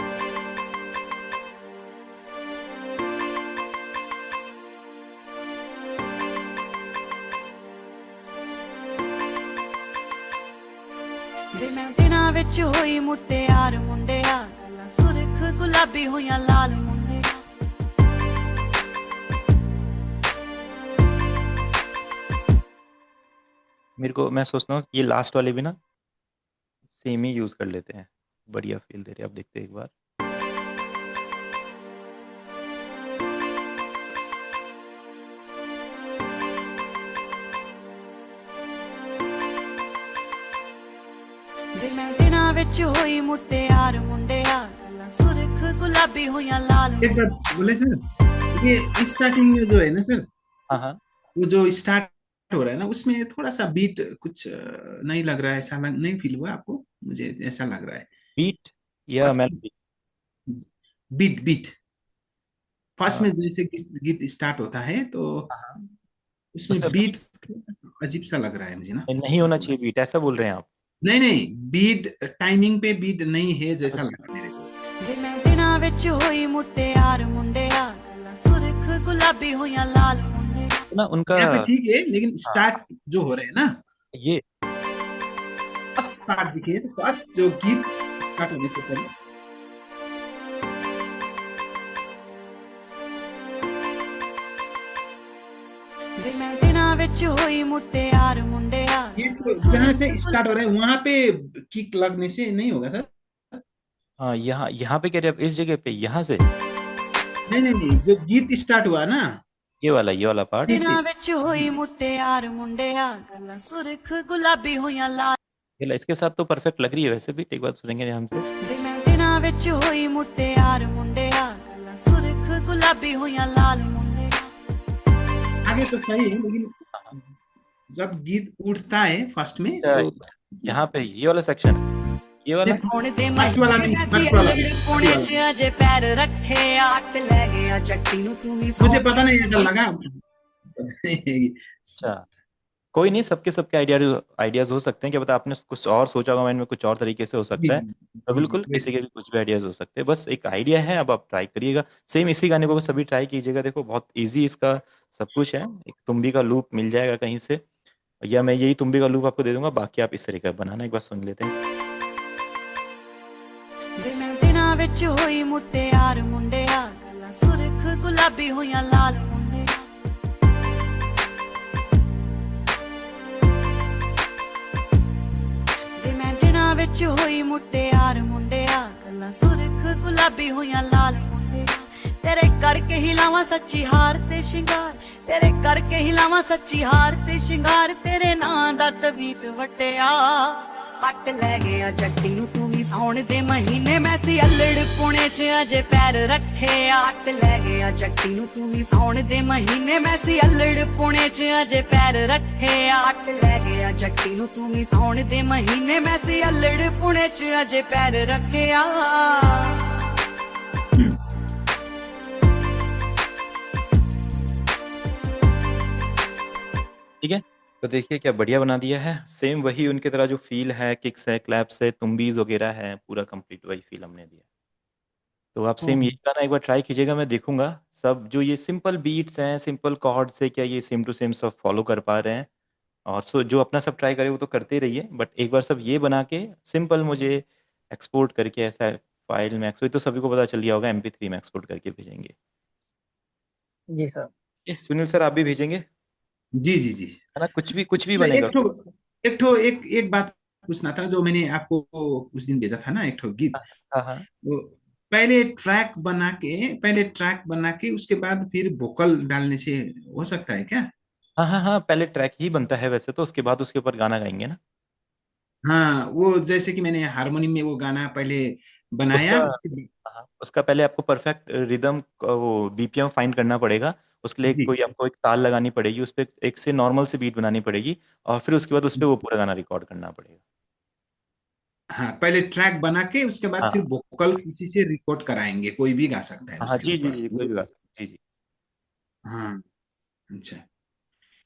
ਵੇ ਮੈਂ ਦਿਨਾਂ ਵਿੱਚ ਹੋਈ ਮੁਟਿਆਰ ਮੁੰਡਿਆ ਗੱਲਾਂ ਸੁਰਖ ਗੁਲਾਬੀ ਹੋਈਆਂ ਲਾਲ ਮੁੰਡਿਆ मेरे को, मैं सोचता हूँ ये लास्ट वाले भी ना सेम ही यूज कर लेते हैं, बढ़िया फील दे रहे हैं। अब देखते हैं एक बार। ਵੇ ਮੈਂ ਦਿਨਾਂ ਵਿੱਚ ਹੋਈ ਮੁਟਿਆਰ ਮੁੰਡਿਆ ਗੱਲਾਂ ਸੁਰਖ ਗੁਲਾਬੀ ਹੋਈਆਂ ਲਾਲ एक बात बोले सर, ये स्टार्टिंग में जो है ना सर, हाँ हाँ, वो जो स्टार्ट हो रहा है ना, उसमें थोड़ा सा बीट कुछ नहीं लग रहा है, ऐसा नहीं फील हुआ आपको? मुझे ऐसा लग रहा है बीट या first melody? Beat beat first हाँ में जैसे गीत स्टार्ट होता है तो हाँ, उसमें उसमें बीट अजीब सा लग रहा है मुझे ना। नहीं होना चाहिए बीट, ऐसा बोल रहे हैं आप? नहीं नहीं, बीट टाइमिंग पे बीट नहीं है जैसा लग रहा है मेरे को। ਵੇ ਮੈਂ ਦਿਨਾਂ ਵਿੱਚ ਹੋਈ ਮੁਟਿਆਰ ਮੁੰਡਿਆ ਗੱਲਾਂ ਸੁਰਖ ਗੁਲਾਬੀ ਹੋਈਆਂ ਲਾਲ ਮੁੰਡਿਆ तो ना उनका यहाँ पे ठीक है, लेकिन हाँ, स्टार्ट जो हो रहे हैं ना, ये फर्स्ट स्टार्ट दिखिए, फर्स्ट जो गीत स्टार्ट होने से पहले ਵੇ ਮੈਂ ਦਿਨਾਂ ਵਿੱਚ ਹੋਈ ਮੁਟਿਆਰ ਮੁੰਡਿਆ ये ਗੱਲਾਂ तो जहाँ ਸੁਰਖ से स्टार्ट हो रहा है वहां पे किक लगने से नहीं होगा सर? हाँ, यहाँ यहाँ पे कह रहे हैं आप, इस जगह पे यहाँ से नहीं नहीं नहीं, जो गीत स्टार्ट हुआ ना, ये वाला पार्ट। ठीक ਦਿਨਾਂ है, ਵਿੱਚ ਹੋਈ ਮੁਟਿਆਰ ਮੁੰਡਿਆ ਗੱਲਾਂ ਸੁਰਖ ਗੁਲਾਬੀ ਹੋਈਆਂ ਲਾਲ ये इसके साथ तो परफेक्ट लग रही है वैसे भी। एक बार सुनेंगे ध्यान से। ਵੇ ਮੈਂ ਦਿਨਾਂ ਵਿੱਚ ਹੋਈ ਮੁਟਿਆਰ ਮੁੰਡਿਆ ਗੱਲਾਂ ਸੁਰਖ ਗੁਲਾਬੀ ਹੋਈਆਂ ਲਾਲ ਮੁੰਡਿਆ आगे तो सही है, लेकिन जब गीत उठता है फर्स्ट में तो यहाँ पे ये वाला सेक्शन, ये वाला ਹੁਣ ਦੇ फर्स्ट वाला ਮਹੀਨੇ नहीं, ਮੈਂ ਸੀ फर्स्ट वाला ਅਲੜ फर्स्ट ਪੁਣੇ वाला। ਚ ਅਜੇ ਪੈਰ ਰੱਖੇ ਹੱਟ ਲੈ ਗਿਆ ਜੱਟੀ ਨੂੰ ਤੂੰ ਵੀ मुझे ਸੌਂ पता नहीं ऐसा लगा। अच्छा, कोई नहीं, सबके आइडियाज हो सकते हैं। क्या पता आपने कुछ और सोचा होगा माइंड में, कुछ और तरीके से हो सकता है। तो बिल्कुल किसी के भी कुछ भी आइडियाज हो सकते हैं, बस एक आइडिया है। अब आप ट्राई करिएगा, सेम इसी गाने को सभी ट्राई कीजिएगा। देखो बहुत इजी इसका सब कुछ है। एक तुम्बी का लूप मिल जाएगा कहीं से, या मैं यही तुम्बी का लूप आपको दे दूंगा, बाकी आप इस तरीके का बनाना। एक बार सुन लेते हैं। ਵੇ ਮੈਂ ਦਿਨਾਂ ਵਿੱਚ ਹੋਈ ਮੁਟਿਆਰ ਮੁੰਡਿਆ ਗੱਲਾਂ ਸੁਰਖ ਗੁਲਾਬੀ ਹੋਈਆਂ ਲਾਲ ਮੁੰਡਿਆ ਵੇ ਮੈਂ ਦਿਨਾਂ ਵਿੱਚ ਹੋਈ ਮੁਟਿਆਰ ਮੁੰਡਿਆ ਗੱਲਾਂ ਸੁਰਖ ਗੁਲਾਬੀ ਹੋਈਆਂ ਲਾਲ ਮੁੰਡਿਆ ਤੇਰੇ ਕਰਕੇ ਹੀ ਲਾਵਾਂ ਸੱਚੀ ਹਾਰ ਤੇ ਸ਼ਿੰਗਾਰ ਤੇਰੇ ਕਰਕੇ ਹੀ ਲਾਵਾਂ ਸੱਚੀ ਹਾਰ ਤੇ ਸ਼ਿੰਗਾਰ ਤੇਰੇ ਨਾਂ ਦਾ ਤਵੀਤ ਵਟਿਆ ਪੱਟ ਲੈ ਗਿਆ ਜੱਟੀ ਨੂੰ ਤੂੰ ਵੀ ਸਾਉਣ ਦੇ ਮਹੀਨੇ ਮੈਂ ਸੀ ਅਲੜ ਪੁਣੇ 'ਚ ਅਜੇ ਪੈਰ ਰੱਖਿਆ ਪੱਟ ਲੈ ਗਿਆ ਜੱਟੀ ਨੂੰ ਤੂੰ ਵੀ ਸਾਉਣ ਦੇ ਮਹੀਨੇ ਮੈਂ ਸੀ ਅਲੜ ਪੁਣੇ 'ਚ ਅਜੇ ਪੈਰ ਰੱਖਿਆ ਪੱਟ ਲੈ ਗਿਆ ਜੱਟੀ ਨੂੰ ਤੂੰ ਵੀ ਸਾਉਣ ਦੇ ਮਹੀਨੇ ਮੈਂ ਸੀ ਅਲੜ ਪੁਣੇ 'ਚ ਅਜੇ ਪੈਰ ਰੱਖਿਆ ठीक है, तो देखिए क्या बढ़िया बना दिया है। सेम वही उनकी तरह जो फील है, किक्स है, क्लैप्स है, तुम्बीज वगैरह है, पूरा कंप्लीट वही फील हमने दिया। तो आप सेम ये गाना एक बार ट्राई कीजिएगा, मैं देखूंगा सब जो ये सिंपल बीट्स हैं, सिंपल कॉर्ड्स से क्या ये सेम टू सेम सब फॉलो कर पा रहे हैं। और सो जो अपना सब ट्राई करे वो तो करते ही रहिए, बट एक बार सब ये बना के सिंपल मुझे एक्सपोर्ट करके ऐसा फाइल में तो सभी को पता चल गया होगा, MP3 में एक्सपोर्ट करके भेजेंगे। जी सर। सुनील सर आप भी भेजेंगे जी जी जी। है ना, कुछ भी एक बनेगा। ठो एक ठो एक बात पूछना था, जो मैंने आपको उस दिन भेजा था ना, एक ठो गीत। हाँ हाँ वो पहले ट्रैक बना के उसके बाद फिर वोकल डालने से हो सकता है क्या? हाँ हाँ हाँ, पहले ट्रैक ही बनता है वैसे तो, उसके बाद उसके ऊपर गाना गाएंगे ना। हाँ, वो जैसे कि मैंने हारमोनियम में वो गाना पहले बनाया, हाँ, उसका पहले आपको परफेक्ट रिदम वो BPM फाइंड करना पड़ेगा। उसके लिए जी। कोई आपको एक ताल लगानी पड़ेगी, उस पर एक से नॉर्मल से बीट बनानी पड़ेगी, और फिर उसके बाद उस पर वो पूरा गाना रिकॉर्ड करना पड़ेगा। हाँ, पहले ट्रैक बना के उसके बाद हाँ फिर वोकल किसी से रिकॉर्ड कराएंगे, कोई भी गा सकता है हाँ उसके जी जी ऊपर। जी, कोई भी गा सकता है। जी जी हाँ, अच्छा।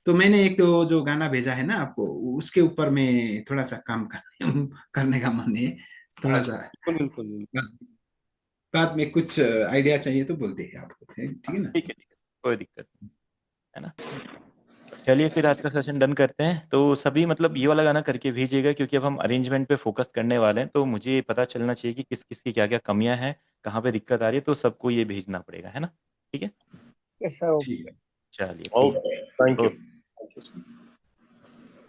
तो मैंने एक तो जो गाना भेजा है ना आपको, उसके ऊपर में थोड़ा सा काम करने का मन है, थोड़ा सा। बिल्कुल बिल्कुल बिल्कुल। बाद में कुछ आइडिया चाहिए तो बोलते हैं आपको, ठीक है ना? ठीक है, कोई दिक्कत नहीं है ना। चलिए फिर आज का सेशन डन करते हैं। तो सभी मतलब ये वाला गाना करके भेजिएगा, क्योंकि अब हम अरेंजमेंट पे फोकस करने वाले हैं, तो मुझे पता चलना चाहिए कि किस किस की क्या क्या कमियां हैं, कहाँ पे दिक्कत आ रही है, तो सबको ये भेजना पड़ेगा, है ना। ठीक है, यस सर। ठीक है। चलिए ठीक ओके, थैंक है। यू।